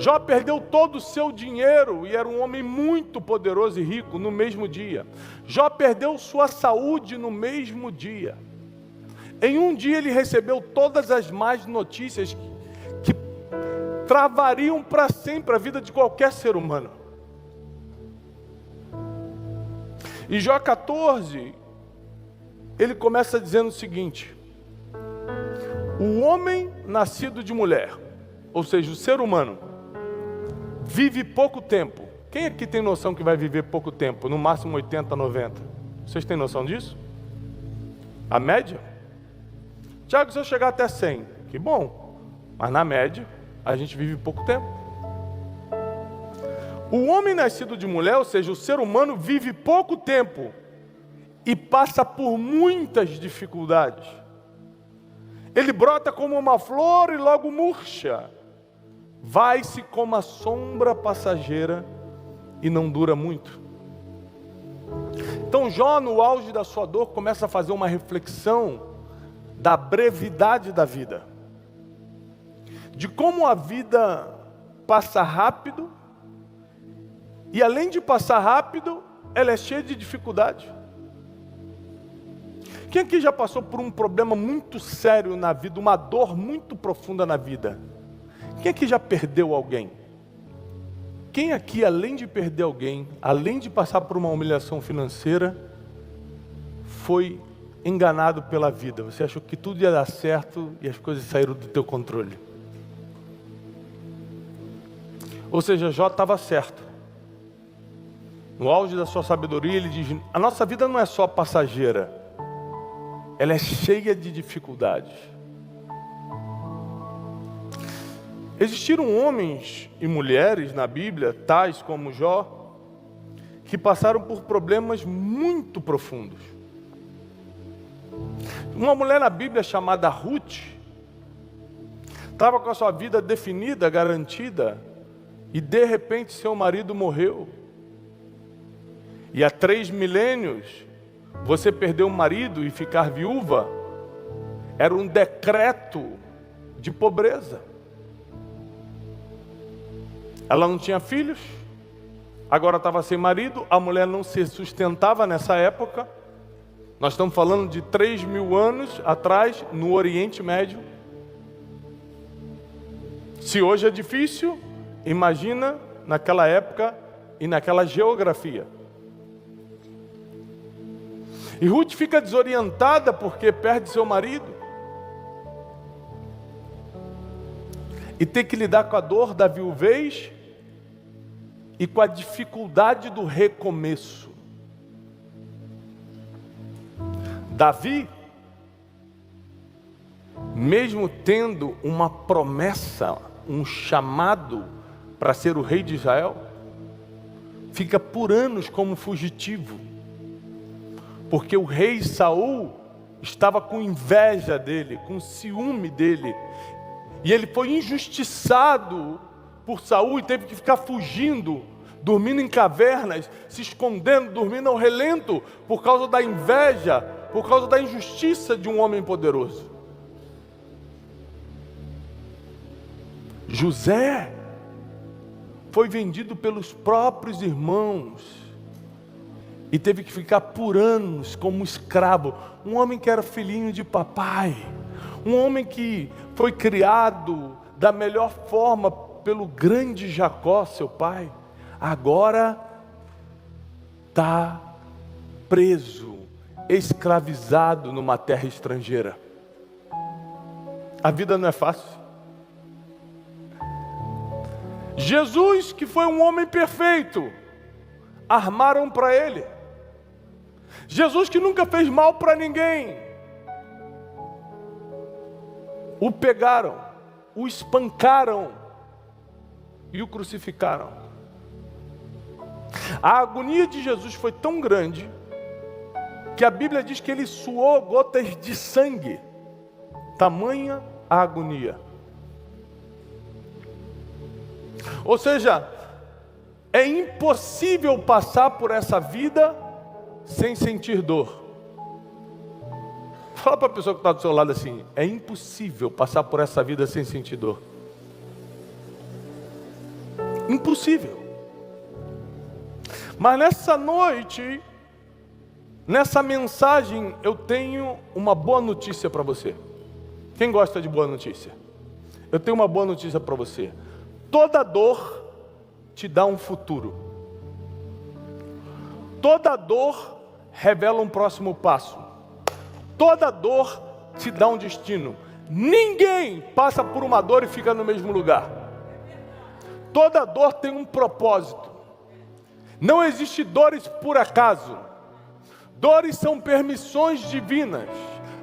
Speaker 1: Jó perdeu todo o seu dinheiro e era um homem muito poderoso e rico no mesmo dia. Jó perdeu sua saúde no mesmo dia. Em um dia ele recebeu todas as más notícias que travariam para sempre a vida de qualquer ser humano. E Jó 14, ele começa dizendo o seguinte: o homem nascido de mulher, ou seja, o ser humano, vive pouco tempo. Quem aqui tem noção que vai viver pouco tempo? No máximo 80, 90. Vocês têm noção disso? A média? Tiago, se eu chegar até 100, que bom. Mas na média, a gente vive pouco tempo. O homem nascido de mulher, ou seja, o ser humano, vive pouco tempo e passa por muitas dificuldades. Ele brota como uma flor e logo murcha. Vai-se como a sombra passageira e não dura muito. Então Jó, no auge da sua dor, começa a fazer uma reflexão da brevidade da vida. De como a vida passa rápido e além de passar rápido, ela é cheia de dificuldade. Quem aqui já passou por um problema muito sério na vida, uma dor muito profunda na vida? Quem aqui já perdeu alguém? Quem aqui, além de perder alguém, além de passar por uma humilhação financeira, foi enganado pela vida? Você achou que tudo ia dar certo e as coisas saíram do teu controle. Ou seja, Jó estava certo. No auge da sua sabedoria, ele diz: a nossa vida não é só passageira, ela é cheia de dificuldades. Existiram homens e mulheres na Bíblia, tais como Jó, que passaram por problemas muito profundos. Uma mulher na Bíblia chamada Ruth, estava com a sua vida definida, garantida, e de repente seu marido morreu. E há 3 milênios, você perder um marido e ficar viúva, era um decreto de pobreza. Ela não tinha filhos, agora estava sem marido, a mulher não se sustentava nessa época. Nós estamos falando de 3.000 anos atrás, no Oriente Médio. Se hoje é difícil, imagina naquela época e naquela geografia. E Ruth fica desorientada porque perde seu marido. e ter que lidar com a dor da viuvez e com a dificuldade do recomeço. Davi, mesmo tendo uma promessa, um chamado para ser o rei de Israel, fica por anos como fugitivo, porque o rei Saul estava com inveja dele, com ciúme dele, e ele foi injustiçado por Saul e teve que ficar fugindo, dormindo em cavernas, se escondendo, dormindo ao relento, por causa da inveja, por causa da injustiça de um homem poderoso. José foi vendido pelos próprios irmãos e teve que ficar por anos como escravo. Um homem que era filhinho de papai, um homem que foi criado da melhor forma pelo grande Jacó, seu pai, agora está preso, escravizado numa terra estrangeira. A vida não é fácil. Jesus, que foi um homem perfeito, armaram para ele. Jesus, que nunca fez mal para ninguém, o pegaram, o espancaram e o crucificaram. A agonia de Jesus foi tão grande que a Bíblia diz que ele suou gotas de sangue. Tamanha a agonia. Ou seja, é impossível passar por essa vida sem sentir dor. Fala para a pessoa que está do seu lado assim: é impossível passar por essa vida sem sentir dor. Impossível. Mas nessa noite, nessa mensagem, eu tenho uma boa notícia para você. Quem gosta de boa notícia? Eu tenho uma boa notícia para você. Toda dor te dá um futuro. Toda dor revela um próximo passo. Toda dor te dá um destino. Ninguém passa por uma dor e fica no mesmo lugar. Toda dor tem um propósito. Não existe dores por acaso. Dores são permissões divinas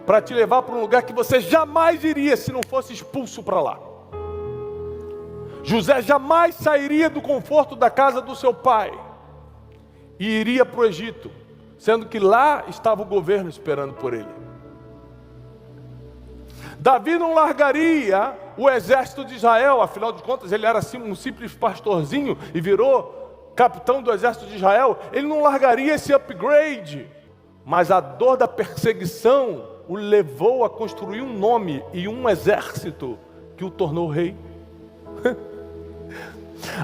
Speaker 1: para te levar para um lugar que você jamais iria se não fosse expulso para lá. José jamais sairia do conforto da casa do seu pai e iria para o Egito, sendo que lá estava o governo esperando por ele. Davi não largaria o exército de Israel, afinal de contas ele era assim um simples pastorzinho e virou capitão do exército de Israel. Ele não largaria esse upgrade, mas a dor da perseguição o levou a construir um nome e um exército que o tornou rei.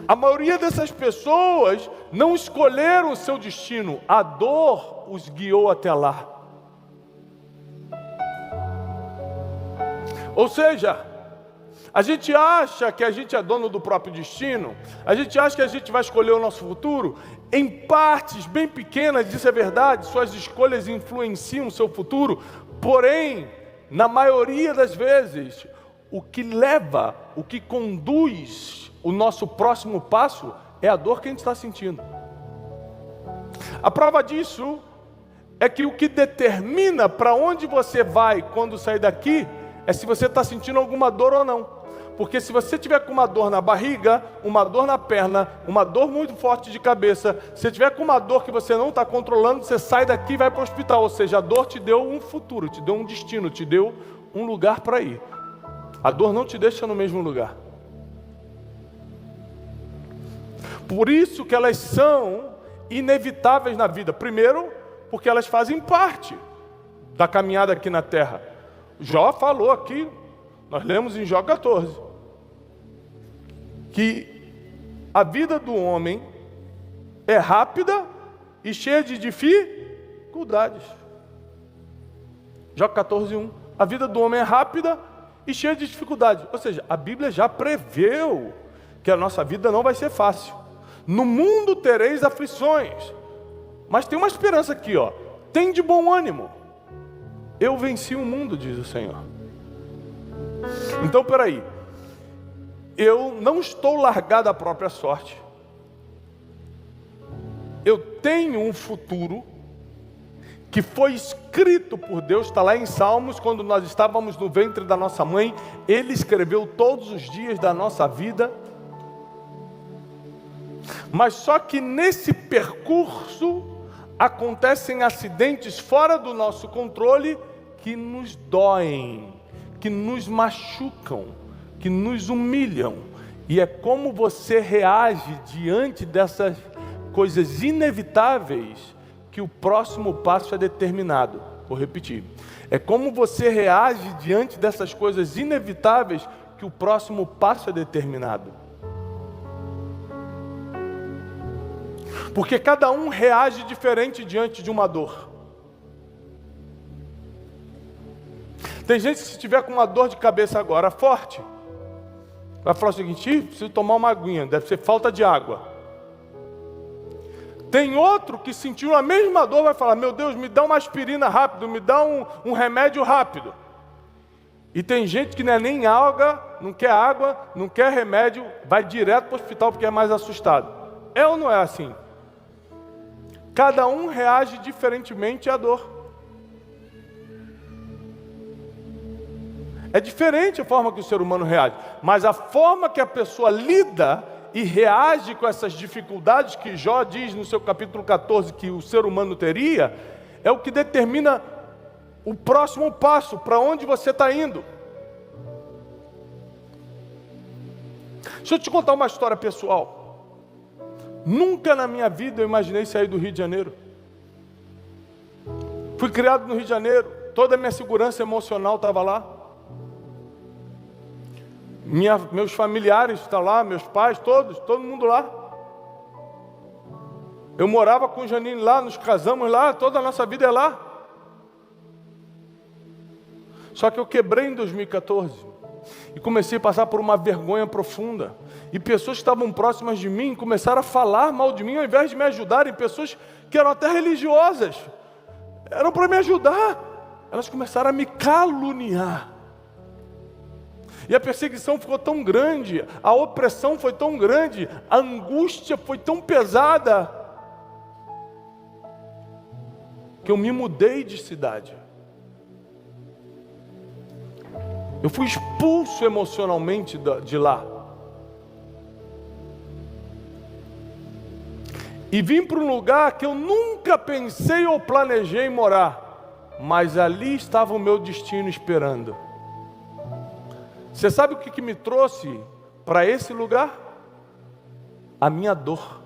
Speaker 1: A maioria dessas pessoas não escolheram o seu destino, a dor os guiou até lá. Ou seja, a gente acha que a gente é dono do próprio destino, a gente acha que a gente vai escolher o nosso futuro. Em partes bem pequenas, isso é verdade, suas escolhas influenciam o seu futuro, porém, na maioria das vezes, o que leva, o que conduz o nosso próximo passo é a dor que a gente está sentindo. A prova disso é que o que determina para onde você vai quando sair daqui é se você está sentindo alguma dor ou não. Porque se você tiver com uma dor na barriga, uma dor na perna, uma dor muito forte de cabeça, se tiver com uma dor que você não está controlando, você sai daqui e vai para o hospital. Ou seja, a dor te deu um futuro, te deu um destino, te deu um lugar para ir. A dor não te deixa no mesmo lugar. Por isso que elas são inevitáveis na vida. Primeiro, porque elas fazem parte da caminhada aqui na terra. Jó falou aqui, nós lemos em Jó 14, que a vida do homem é rápida e cheia de dificuldades. Jó 14:1. A vida do homem é rápida e cheia de dificuldades. Ou seja, a Bíblia já preveu que a nossa vida não vai ser fácil. No mundo tereis aflições, mas tem uma esperança aqui, ó. Tem de bom ânimo. Eu venci o mundo, diz o Senhor. Então, peraí. eu não estou largado à própria sorte. Eu tenho um futuro que foi escrito por Deus, está lá em Salmos, quando nós estávamos no ventre da nossa mãe, Ele escreveu todos os dias da nossa vida. Mas só que nesse percurso acontecem acidentes fora do nosso controle que nos doem, que nos machucam, que nos humilham. E é como você reage diante dessas coisas inevitáveis que o próximo passo é determinado. Vou repetir. É como você reage diante dessas coisas inevitáveis que o próximo passo é determinado. Porque cada um reage diferente diante de uma dor. Tem gente que se tiver com uma dor de cabeça agora forte, vai falar o seguinte: preciso tomar uma aguinha, deve ser falta de água. Tem outro que sentiu a mesma dor, vai falar: meu Deus, me dá uma aspirina rápido, me dá um remédio rápido. E tem gente que não é nem água, não quer remédio, vai direto para o hospital porque é mais assustado. É ou não é assim? Cada um reage diferentemente à dor. É diferente a forma que o ser humano reage, mas a forma que a pessoa lida e reage com essas dificuldades que Jó diz no seu capítulo 14 que o ser humano teria, é o que determina o próximo passo, para onde você está indo. Deixa eu te contar uma história pessoal. Nunca na minha vida eu imaginei sair do Rio de Janeiro. Fui criado no Rio de Janeiro, toda a minha segurança emocional estava lá. Meus familiares estão lá, meus pais, todo mundo lá. Eu morava com o Janine lá, nos casamos lá, toda a nossa vida é lá. Só que eu quebrei em 2014 e comecei a passar por uma vergonha profunda. E pessoas que estavam próximas de mim começaram a falar mal de mim ao invés de me ajudarem. Pessoas que eram até religiosas, eram para me ajudar, elas começaram a me caluniar. E a perseguição ficou tão grande, a opressão foi tão grande, a angústia foi tão pesada, que eu me mudei de cidade. Eu fui expulso emocionalmente de lá. E vim para um lugar que eu nunca pensei ou planejei morar, mas ali estava o meu destino esperando. Você sabe o que me trouxe para esse lugar? A minha dor.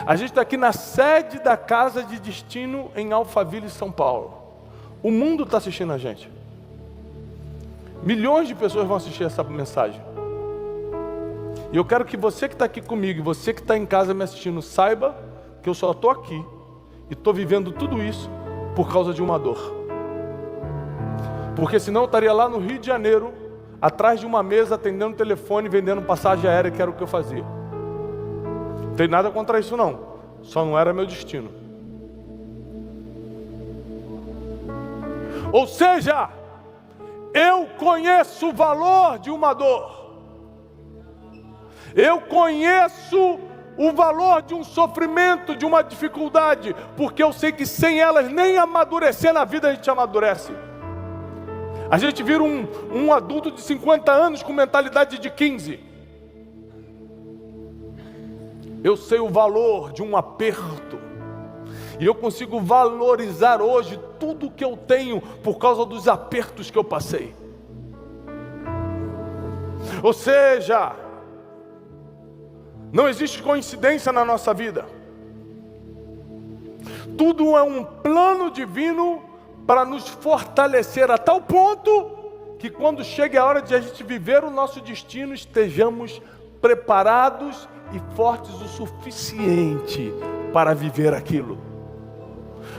Speaker 1: A gente está aqui na sede da Casa de Destino em Alphaville, São Paulo. O mundo está assistindo a gente. Milhões de pessoas vão assistir essa mensagem. E eu quero que você que está aqui comigo e você que está em casa me assistindo saiba que eu só estou aqui e estou vivendo tudo isso por causa de uma dor. Porque senão eu estaria lá no Rio de Janeiro, atrás de uma mesa, atendendo o telefone, vendendo passagem aérea, que era o que eu fazia. Não tem nada contra isso não, só não era meu destino. Ou seja, eu conheço o valor de uma dor. Eu conheço o valor de um sofrimento, de uma dificuldade, porque eu sei que sem elas nem amadurecer na vida a gente amadurece. A gente vira um adulto de 50 anos com mentalidade de 15. Eu sei o valor de um aperto. E eu consigo valorizar hoje tudo que eu tenho por causa dos apertos que eu passei. Ou seja, não existe coincidência na nossa vida. Tudo é um plano divino para nos fortalecer a tal ponto que quando chegue a hora de a gente viver o nosso destino, estejamos preparados e fortes o suficiente para viver aquilo.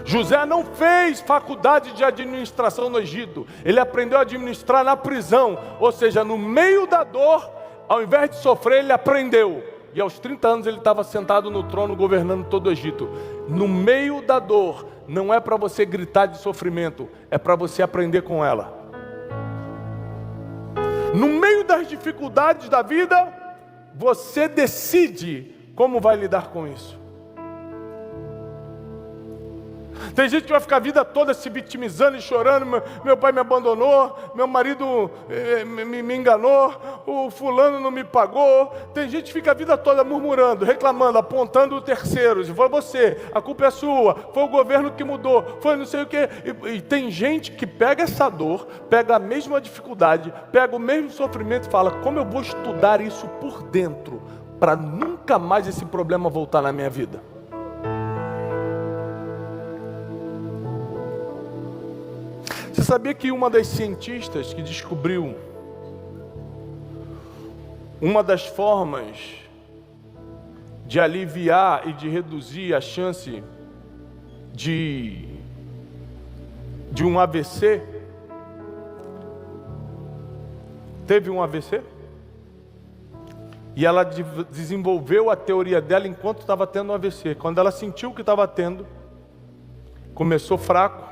Speaker 1: José não fez faculdade de administração no Egito, ele aprendeu a administrar na prisão, ou seja, no meio da dor, ao invés de sofrer, ele aprendeu. E aos 30 anos ele estava sentado no trono governando todo o Egito. No meio da dor, não é para você gritar de sofrimento, é para você aprender com ela. No meio das dificuldades da vida, você decide como vai lidar com isso. Tem gente que vai ficar a vida toda se vitimizando e chorando. Meu pai me abandonou, meu marido me enganou, o fulano não me pagou. Tem gente que fica a vida toda murmurando, reclamando, apontando terceiros. Foi você, a culpa é sua, foi o governo que mudou, foi não sei o quê. E tem gente que pega essa dor, pega a mesma dificuldade, pega o mesmo sofrimento e fala: como eu vou estudar isso por dentro para nunca mais esse problema voltar na minha vida? Você sabia que uma das cientistas que descobriu uma das formas de aliviar e de reduzir a chance de um AVC, teve um AVC? E ela desenvolveu a teoria dela enquanto estava tendo um AVC. Quando ela sentiu que estava tendo, começou fraco,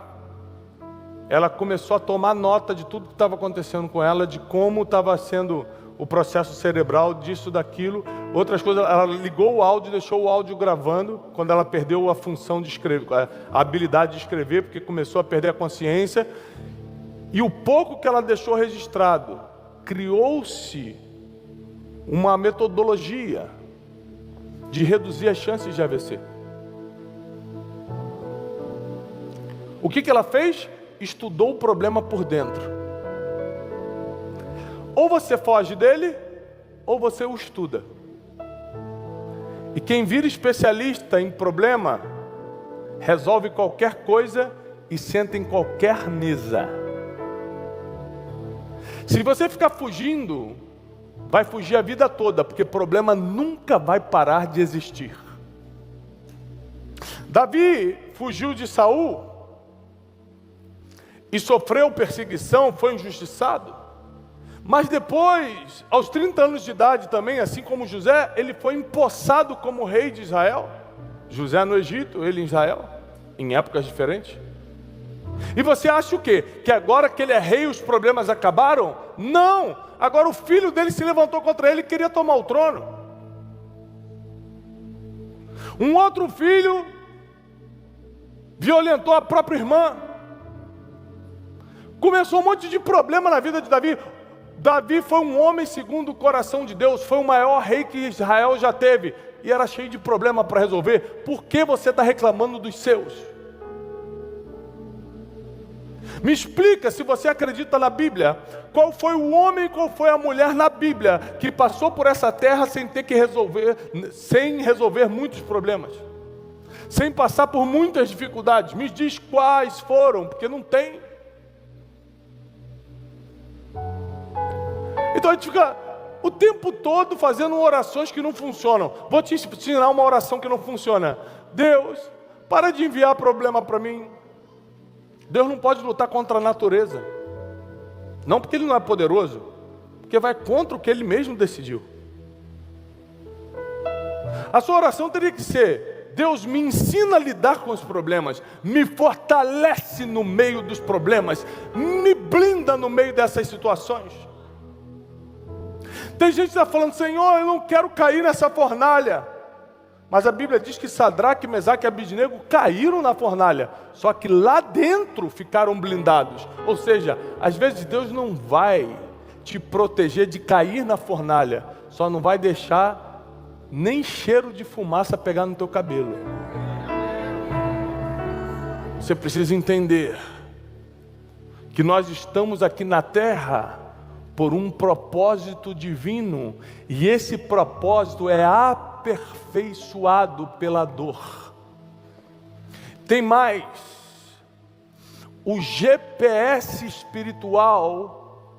Speaker 1: ela começou a tomar nota de tudo que estava acontecendo com ela, de como estava sendo o processo cerebral, disso, daquilo. Outras coisas, ela ligou o áudio, deixou o áudio gravando, quando ela perdeu a função de escrever, a habilidade de escrever, porque começou a perder a consciência. E o pouco que ela deixou registrado, criou-se uma metodologia de reduzir as chances de AVC. O que ela fez? Estudou o problema por dentro. Ou você foge dele, ou você o estuda. E quem vira especialista em problema, resolve qualquer coisa e senta em qualquer mesa. Se você ficar fugindo, vai fugir a vida toda, porque problema nunca vai parar de existir. Davi fugiu de Saul e sofreu perseguição, foi injustiçado. Mas depois, aos 30 anos de idade também, assim como José, ele foi empossado como rei de Israel. José no Egito, ele em Israel, em épocas diferentes. E você acha o quê? Que agora que ele é rei os problemas acabaram? Não! Agora o filho dele se levantou contra ele e queria tomar o trono. Um outro filho violentou a própria irmã. Começou um monte de problema na vida de Davi. Davi foi um homem segundo o coração de Deus, foi o maior rei que Israel já teve, e era cheio de problema para resolver. Por que você está reclamando dos seus? Me explica, se você acredita na Bíblia, qual foi o homem e qual foi a mulher na Bíblia que passou por essa terra sem ter que resolver muitos problemas, sem passar por muitas dificuldades. Me diz quais foram, porque não tem. Então a gente fica o tempo todo fazendo orações que não funcionam. Vou te ensinar uma oração que não funciona. Deus, para de enviar problema para mim. Deus não pode lutar contra a natureza. Não porque Ele não é poderoso, porque vai contra o que Ele mesmo decidiu. A sua oração teria que ser: Deus, me ensina a lidar com os problemas, me fortalece no meio dos problemas, me blinda no meio dessas situações. Tem gente que está falando: Senhor, eu não quero cair nessa fornalha. Mas a Bíblia diz que Sadraque, Mesaque e Abidnego caíram na fornalha, só que lá dentro ficaram blindados. Ou seja, às vezes Deus não vai te proteger de cair na fornalha, só não vai deixar nem cheiro de fumaça pegar no teu cabelo. Você precisa entender que nós estamos aqui na terra por um propósito divino, e esse propósito é aperfeiçoado pela dor. Tem mais, o GPS espiritual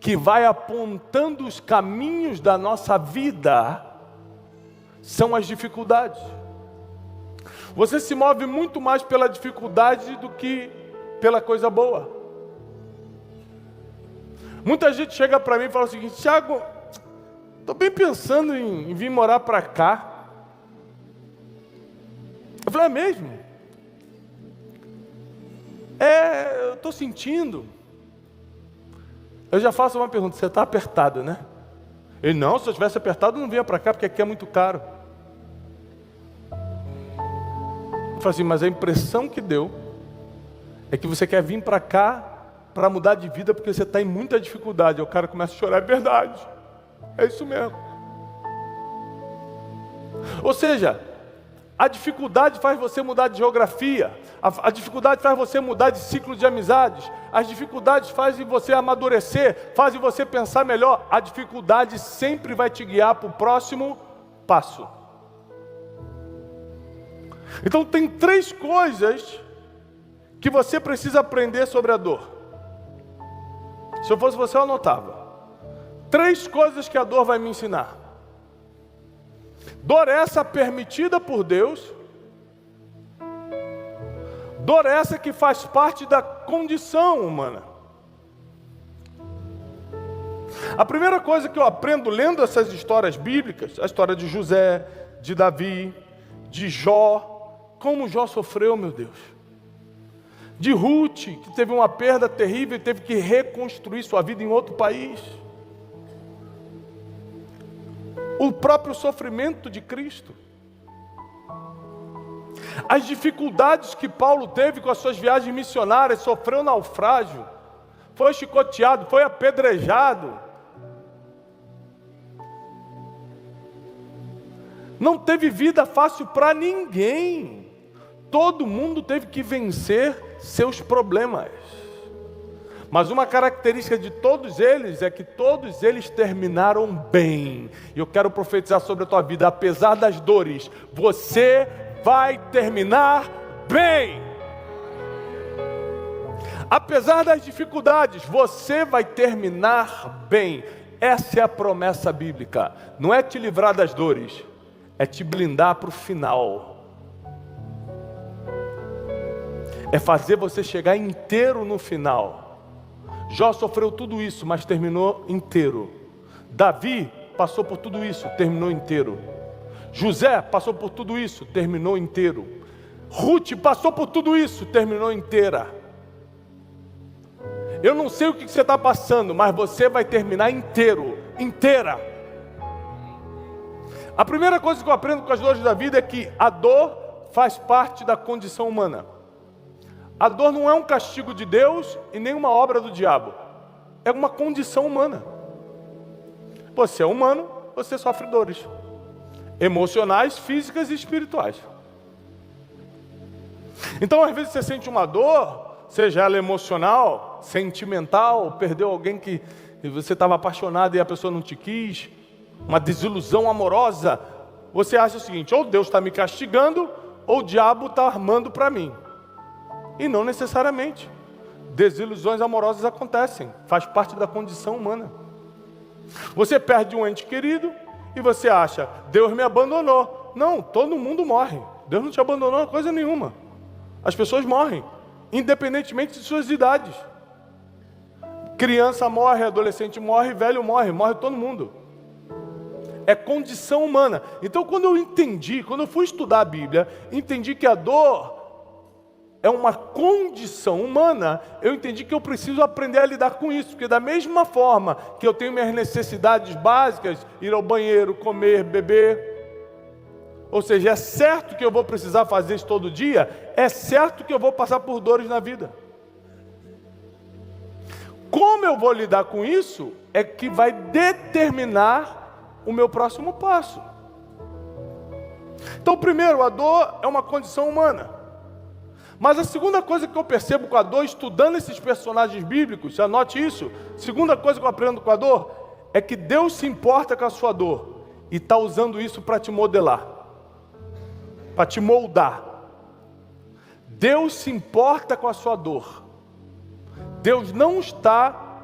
Speaker 1: que vai apontando os caminhos da nossa vida são as dificuldades. Você se move muito mais pela dificuldade do que pela coisa boa. Muita gente chega para mim e fala o seguinte: Thiago, estou bem pensando em vir morar para cá. Eu falei: é mesmo? Eu estou sentindo. Eu já faço uma pergunta: você está apertado, né? Ele: não, se eu estivesse apertado eu não vinha para cá, porque aqui é muito caro. Eu falo assim: mas a impressão que deu é que você quer vir para cá para mudar de vida porque você está em muita dificuldade. Aí o cara começa a chorar: é verdade, é isso mesmo. Ou seja, a dificuldade faz você mudar de geografia, a dificuldade faz você mudar de ciclo de amizades, as dificuldades fazem você amadurecer, fazem você pensar melhor. A dificuldade sempre vai te guiar para o próximo passo. Então tem 3 coisas que você precisa aprender sobre a dor. Se eu fosse você, eu anotava. 3 coisas que a dor vai me ensinar. Dor essa permitida por Deus. Dor essa que faz parte da condição humana. A primeira coisa que eu aprendo lendo essas histórias bíblicas, a história de José, de Davi, de Jó, como Jó sofreu, meu Deus. De Ruth, que teve uma perda terrível e teve que reconstruir sua vida em outro país. O próprio sofrimento de Cristo. As dificuldades que Paulo teve com as suas viagens missionárias, sofreu naufrágio, foi chicoteado, foi apedrejado. Não teve vida fácil para ninguém. Todo mundo teve que vencer seus problemas. Mas uma característica de todos eles é que todos eles terminaram bem. E eu quero profetizar sobre a tua vida: apesar das dores, você vai terminar bem. Apesar das dificuldades, você vai terminar bem. Essa é a promessa bíblica. Não é te livrar das dores, é te blindar para o final. É fazer você chegar inteiro no final. Jó sofreu tudo isso, mas terminou inteiro. Davi passou por tudo isso, terminou inteiro. José passou por tudo isso, terminou inteiro. Ruth passou por tudo isso, terminou inteira. Eu não sei o que você está passando, mas você vai terminar inteiro, inteira. A primeira coisa que eu aprendo com as dores da vida é que a dor faz parte da condição humana. A dor não é um castigo de Deus e nem uma obra do diabo. É uma condição humana. Você é humano, você sofre dores. Emocionais, físicas e espirituais. Então, às vezes você sente uma dor, seja ela emocional, sentimental, perdeu alguém que você estava apaixonado e a pessoa não te quis, uma desilusão amorosa. Você acha o seguinte: ou Deus está me castigando, ou o diabo está armando para mim. E não necessariamente. Desilusões amorosas acontecem, faz parte da condição humana. Você perde um ente querido e você acha: Deus me abandonou. Não, todo mundo morre. Deus não te abandonou coisa nenhuma. As pessoas morrem, independentemente de suas idades. Criança morre, adolescente morre, velho morre, morre todo mundo. É condição humana. Então quando eu fui estudar a Bíblia, entendi que a dor é uma condição humana, eu entendi que eu preciso aprender a lidar com isso, porque da mesma forma que eu tenho minhas necessidades básicas, ir ao banheiro, comer, beber, ou seja, é certo que eu vou precisar fazer isso todo dia, é certo que eu vou passar por dores na vida. Como eu vou lidar com isso é que vai determinar o meu próximo passo. Então, primeiro, a dor é uma condição humana. Mas a segunda coisa que eu percebo com a dor, estudando esses personagens bíblicos, anote isso, segunda coisa que eu aprendo com a dor, é que Deus se importa com a sua dor, e está usando isso para te modelar, para te moldar. Deus se importa com a sua dor. Deus não está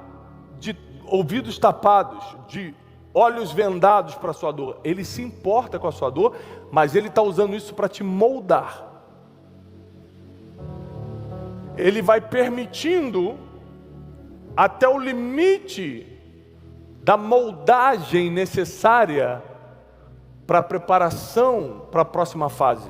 Speaker 1: de ouvidos tapados, de olhos vendados para a sua dor. Ele se importa com a sua dor, mas Ele está usando isso para te moldar. Ele vai permitindo até o limite da moldagem necessária para a preparação para a próxima fase.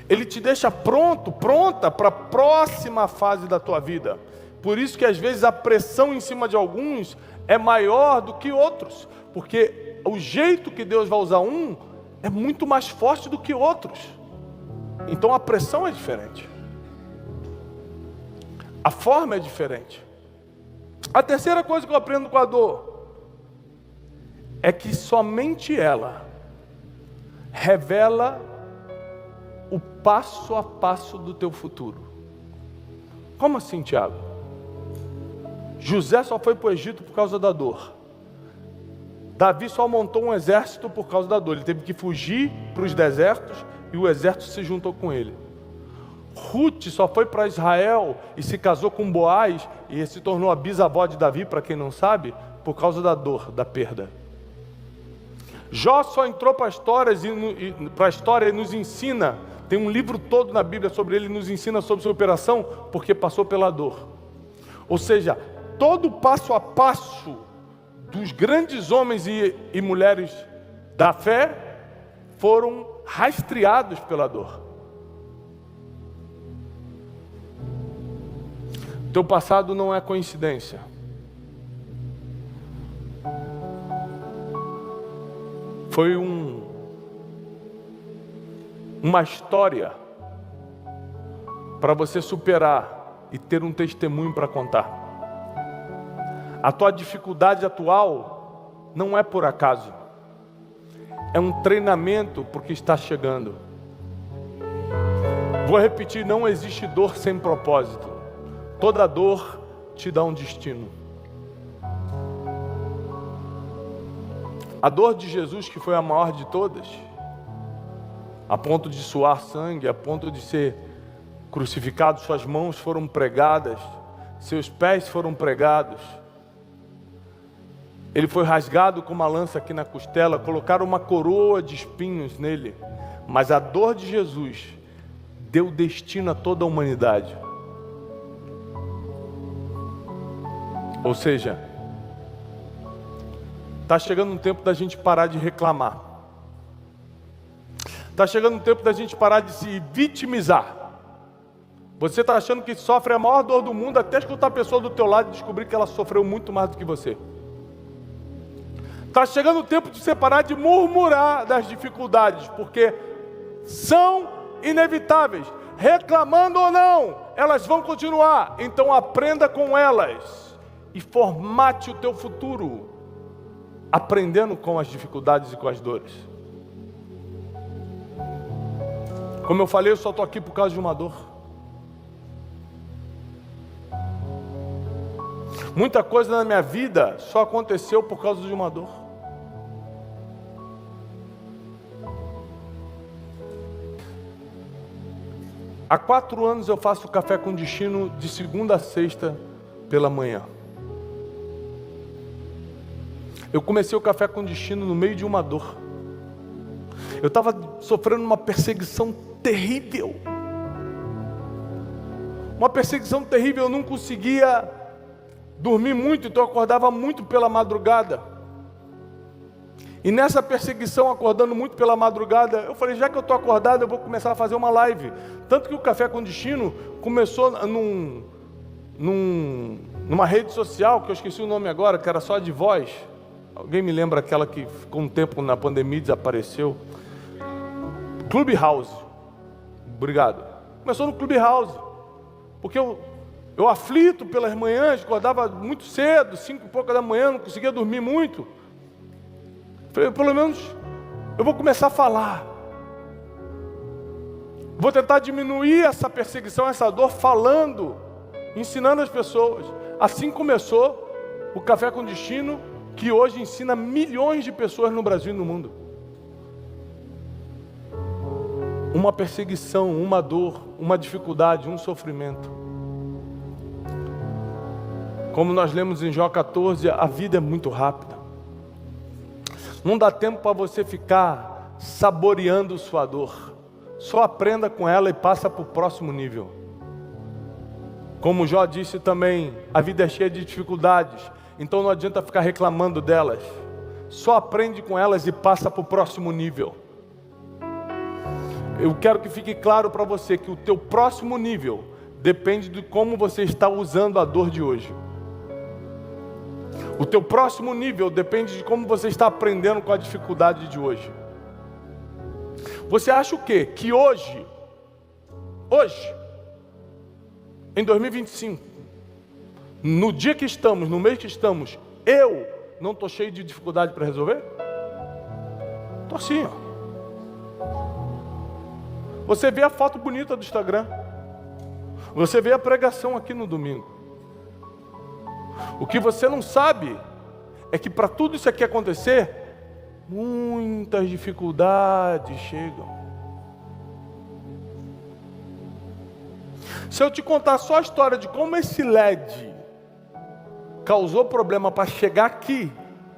Speaker 1: Ele te deixa pronta para a próxima fase da tua vida. Por isso que às vezes a pressão em cima de alguns é maior do que outros, porque o jeito que Deus vai usar um é muito mais forte do que outros. Então a pressão é diferente. A forma é diferente. A terceira coisa que eu aprendo com a dor é que somente ela revela o passo a passo do teu futuro. Como assim, Tiago? José só foi para o Egito por causa da dor. Davi só montou um exército por causa da dor. Ele teve que fugir para os desertos e o exército se juntou com ele. Ruth só foi para Israel e se casou com Boaz e se tornou a bisavó de Davi, para quem não sabe, por causa da dor, da perda. Jó só entrou para a história e nos ensina, tem um livro todo na Bíblia sobre ele, nos ensina sobre sua operação, porque passou pela dor. Ou seja, todo passo a passo dos grandes homens e mulheres da fé foram rastreados pela dor. Teu passado não é coincidência. Foi uma história para você superar e ter um testemunho para contar. A tua dificuldade atual não é por acaso. É um treinamento porque está chegando. Vou repetir, não existe dor sem propósito. Toda dor te dá um destino. A dor de Jesus, que foi a maior de todas, a ponto de suar sangue, a ponto de ser crucificado, suas mãos foram pregadas, seus pés foram pregados, ele foi rasgado com uma lança aqui na costela, colocaram uma coroa de espinhos nele, mas a dor de Jesus deu destino a toda a humanidade. Ou seja, está chegando um tempo da gente parar de reclamar. Está chegando um tempo da gente parar de se vitimizar. Você está achando que sofre a maior dor do mundo até escutar a pessoa do teu lado e descobrir que ela sofreu muito mais do que você. Está chegando o tempo de você parar de murmurar das dificuldades, porque são inevitáveis. Reclamando ou não, elas vão continuar. Então aprenda com elas e formate o teu futuro, aprendendo com as dificuldades e com as dores. Como eu falei, eu só estou aqui por causa de uma dor. Muita coisa na minha vida só aconteceu por causa de uma dor. Há 4 anos eu faço café com destino de segunda a sexta pela manhã. Eu comecei o café com destino no meio de uma dor. Eu estava sofrendo uma perseguição terrível. Uma perseguição terrível, eu não conseguia dormir muito, então eu acordava muito pela madrugada. E nessa perseguição, acordando muito pela madrugada, eu falei, já que eu estou acordado, eu vou começar a fazer uma live. Tanto que o Café com Destino começou numa rede social, que eu esqueci o nome agora, que era só de voz. Alguém me lembra aquela que ficou um tempo na pandemia e desapareceu? Clubhouse. Obrigado. Começou no Clubhouse. Porque eu aflito pelas manhãs, acordava muito cedo, 5 e pouca da manhã, não conseguia dormir muito. Falei, pelo menos eu vou começar a falar. Vou tentar diminuir essa perseguição, essa dor, falando, ensinando as pessoas. Assim começou o Café com Destino, que hoje ensina milhões de pessoas no Brasil e no mundo. Uma perseguição, uma dor, uma dificuldade, um sofrimento. Como nós lemos em Jó 14, a vida é muito rápida. Não dá tempo para você ficar saboreando sua dor. Só aprenda com ela e passa para o próximo nível. Como Jó disse também, a vida é cheia de dificuldades, então não adianta ficar reclamando delas. Só aprende com elas e passa para o próximo nível. Eu quero que fique claro para você que o teu próximo nível depende de como você está usando a dor de hoje. O teu próximo nível depende de como você está aprendendo com a dificuldade de hoje. Você acha o quê? Que hoje, em 2025, no dia que estamos, no mês que estamos, eu não estou cheio de dificuldade para resolver? Estou sim, ó. Você vê a foto bonita do Instagram. Você vê a pregação aqui no domingo. O que você não sabe é que para tudo isso aqui acontecer, muitas dificuldades chegam. Se eu te contar só a história de como esse LED causou problema para chegar aqui,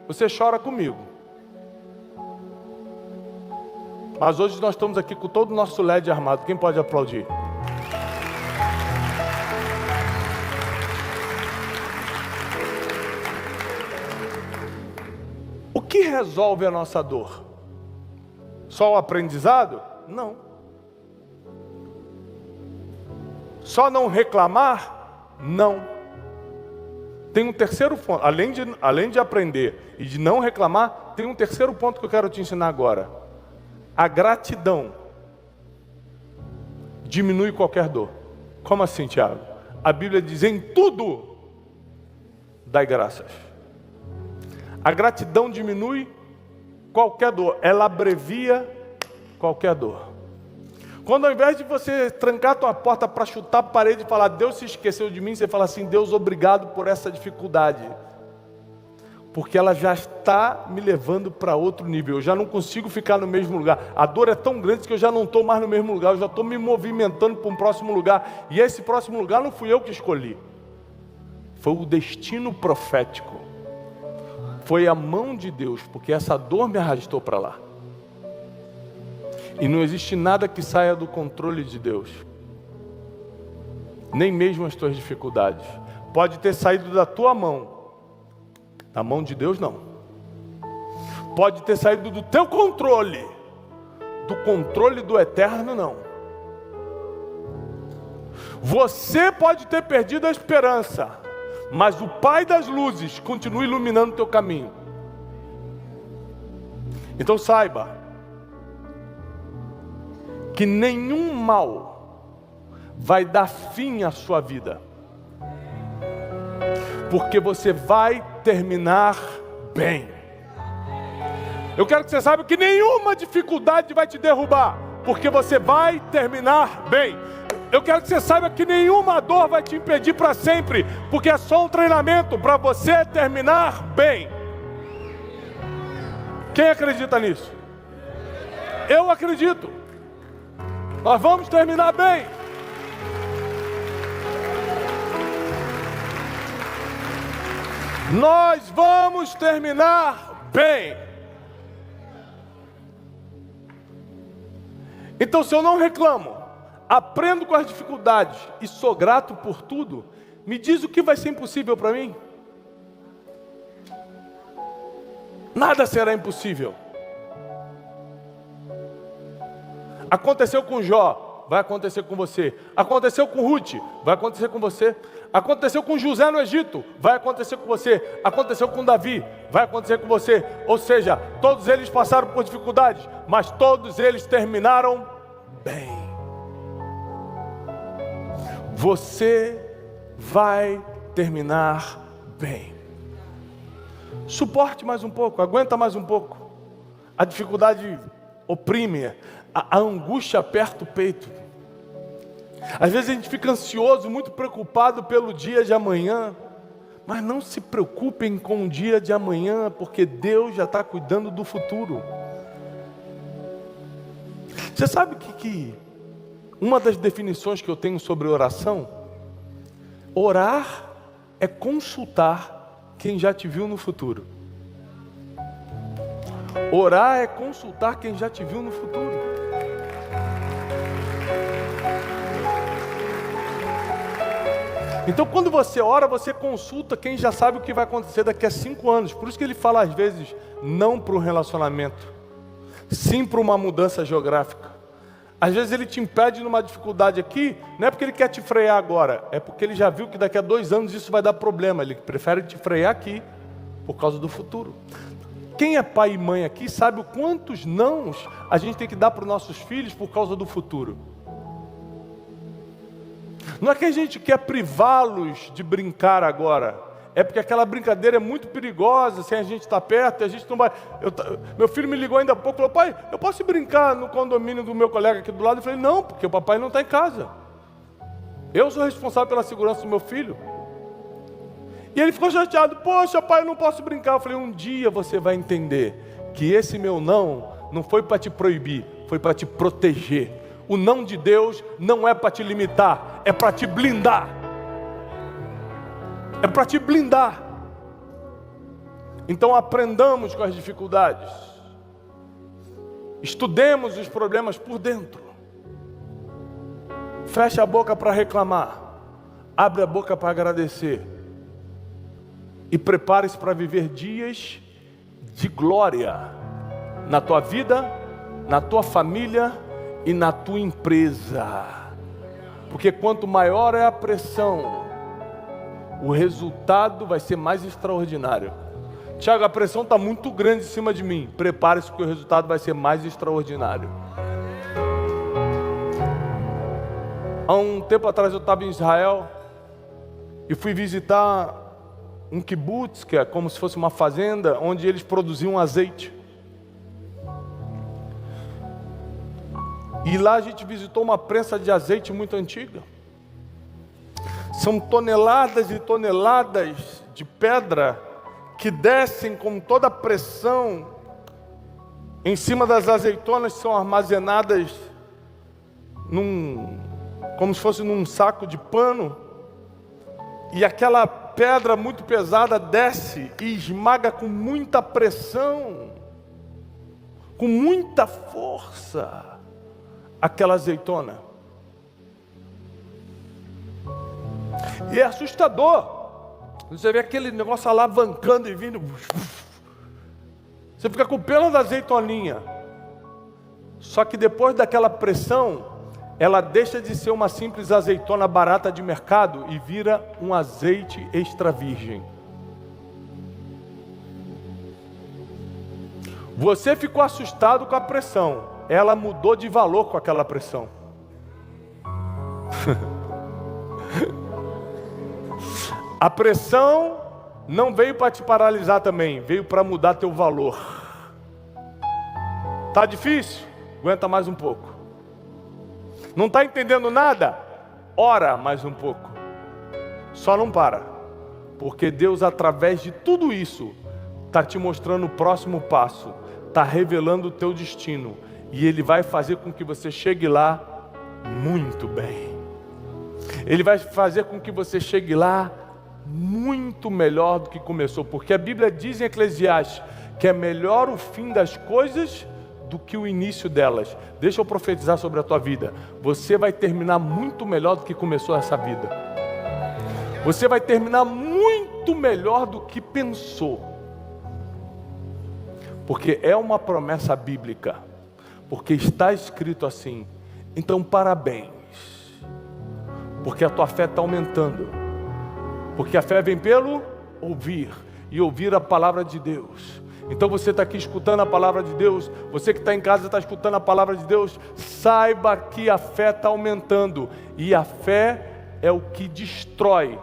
Speaker 1: você chora comigo. Mas hoje nós estamos aqui com todo o nosso LED armado. Quem pode aplaudir? O que resolve a nossa dor? Só o aprendizado? Não. Só não reclamar? Não. Tem um terceiro ponto. Além de aprender e de não reclamar, tem um terceiro ponto que eu quero te ensinar agora. A gratidão diminui qualquer dor. Como assim, Tiago? A Bíblia diz: em tudo dai graças. A gratidão diminui qualquer dor. Ela abrevia qualquer dor. Quando ao invés de você trancar a tua porta para chutar a parede e falar: Deus se esqueceu de mim, você fala assim: Deus, obrigado por essa dificuldade. Porque ela já está me levando para outro nível. Eu já não consigo ficar no mesmo lugar. A dor é tão grande que eu já não estou mais no mesmo lugar. Eu já estou me movimentando para um próximo lugar. E esse próximo lugar não fui eu que escolhi. Foi o destino profético. Foi a mão de Deus. Porque essa dor me arrastou para lá. E não existe nada que saia do controle de Deus. Nem mesmo as tuas dificuldades. Pode ter saído da tua mão. Da mão de Deus, não. Pode ter saído do teu controle. Do controle do eterno, não. Você pode ter perdido a esperança, mas o Pai das luzes continua iluminando o teu caminho. Então saiba que nenhum mal vai dar fim à sua vida. Porque você vai terminar bem. Eu quero que você saiba que nenhuma dificuldade vai te derrubar, porque você vai terminar bem. Eu quero que você saiba que nenhuma dor vai te impedir para sempre, porque é só um treinamento para você terminar bem. Quem acredita nisso? Eu acredito. Nós vamos terminar bem. Nós vamos terminar bem. Então, se eu não reclamo, aprendo com as dificuldades e sou grato por tudo, me diz o que vai ser impossível para mim? Nada será impossível. Aconteceu com Jó, vai acontecer com você. Aconteceu com Ruth, vai acontecer com você. Aconteceu com José no Egito, vai acontecer com você. Aconteceu com Davi, vai acontecer com você. Ou seja, todos eles passaram por dificuldades, mas todos eles terminaram bem. Você vai terminar bem. Suporte mais um pouco, aguenta mais um pouco. A dificuldade oprime, a angústia aperta o peito. Às vezes a gente fica ansioso, muito preocupado pelo dia de amanhã. Mas não se preocupem com o dia de amanhã, porque Deus já está cuidando do futuro. Você sabe que uma das definições que eu tenho sobre oração? Orar é consultar quem já te viu no futuro. Orar é consultar quem já te viu no futuro. Então, quando você ora, você consulta quem já sabe o que vai acontecer daqui a 5 anos. Por isso que ele fala, às vezes, não para um relacionamento, sim para uma mudança geográfica. Às vezes ele te impede numa dificuldade aqui, não é porque ele quer te frear agora, é porque ele já viu que daqui a 2 anos isso vai dar problema. Ele prefere te frear aqui, por causa do futuro. Quem é pai e mãe aqui sabe o quantos nãos a gente tem que dar para os nossos filhos por causa do futuro. Não é que a gente quer privá-los de brincar agora, é porque aquela brincadeira é muito perigosa, sem a gente estar perto, a gente não vai... Meu filho me ligou ainda há pouco, falou: pai, eu posso brincar no condomínio do meu colega aqui do lado? Eu falei: não, porque o papai não está em casa. Eu sou responsável pela segurança do meu filho. E ele ficou chateado: poxa, pai, eu não posso brincar. Eu falei: um dia você vai entender que esse meu não foi para te proibir, foi para te proteger. O não de Deus não é para te limitar, é para te blindar. É para te blindar. Então aprendamos com as dificuldades. Estudemos os problemas por dentro. Feche a boca para reclamar. Abre a boca para agradecer. E prepare-se para viver dias de glória na tua vida, na tua família e na tua empresa. Porque quanto maior é a pressão, o resultado vai ser mais extraordinário. Tiago, a pressão está muito grande em cima de mim. Prepare-se, porque o resultado vai ser mais extraordinário. Há um tempo atrás eu estava em Israel e fui visitar um kibbutz, que é como se fosse uma fazenda, onde eles produziam azeite. E lá a gente visitou uma prensa de azeite muito antiga. São toneladas e toneladas de pedra que descem com toda a pressão em cima das azeitonas, que são armazenadas como se fosse num saco de pano. E aquela pedra muito pesada desce e esmaga com muita pressão, com muita força, aquela azeitona. E é assustador. Você vê aquele negócio alavancando e vindo. Você fica com pena da azeitoninha. Só que depois daquela pressão, ela deixa de ser uma simples azeitona barata de mercado e vira um azeite extra virgem. Você ficou assustado com a pressão. Ela mudou de valor com aquela pressão. A pressão não veio para te paralisar também, veio para mudar teu valor. Tá difícil? Aguenta mais um pouco. Não está entendendo nada? Ora mais um pouco. Só não para, porque Deus, através de tudo isso, está te mostrando o próximo passo, está revelando o teu destino, e Ele vai fazer com que você chegue lá muito bem. Ele vai fazer com que você chegue lá muito melhor do que começou, porque a Bíblia diz em Eclesiastes que é melhor o fim das coisas do que o início delas. Deixa eu profetizar sobre a tua vida. Você vai terminar muito melhor do que começou essa vida. Você vai terminar muito melhor do que pensou, porque é uma promessa bíblica, porque está escrito assim. Então parabéns, porque a tua fé está aumentando, porque a fé vem pelo ouvir, e ouvir a palavra de Deus. Então você está aqui escutando a palavra de Deus, você que está em casa está escutando a palavra de Deus, saiba que a fé está aumentando, e a fé é o que destrói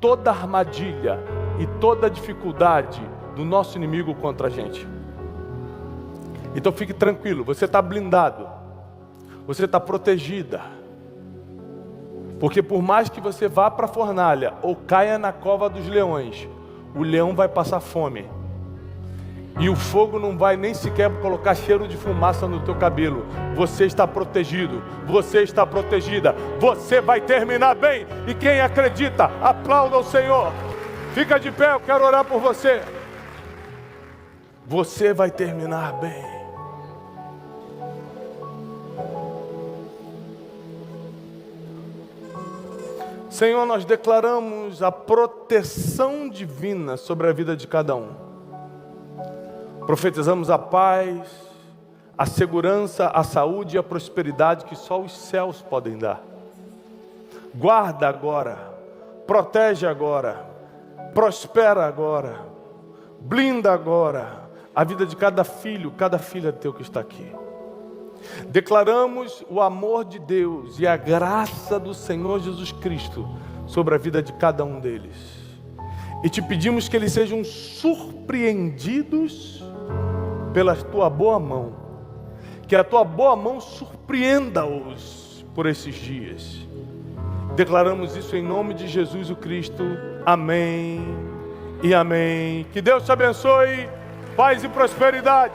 Speaker 1: toda armadilha e toda dificuldade do nosso inimigo contra a gente. Então fique tranquilo, você está blindado, você está protegida, porque por mais que você vá para a fornalha ou caia na cova dos leões, o leão vai passar fome, e o fogo não vai nem sequer colocar cheiro de fumaça no teu cabelo. Você está protegido, você está protegida, você vai terminar bem. E quem acredita, aplauda o Senhor. Fica de pé, eu quero orar por você. Você vai terminar bem. Senhor, nós declaramos a proteção divina sobre a vida de cada um. Profetizamos a paz, a segurança, a saúde e a prosperidade que só os céus podem dar. Guarda agora, protege agora, prospera agora, blinda agora a vida de cada filho, cada filha teu que está aqui. Declaramos o amor de Deus e a graça do Senhor Jesus Cristo sobre a vida de cada um deles. E te pedimos que eles sejam surpreendidos pela tua boa mão. Que a tua boa mão surpreenda-os por esses dias. Declaramos isso em nome de Jesus o Cristo. Amém e amém. Que Deus te abençoe. Paz e prosperidade.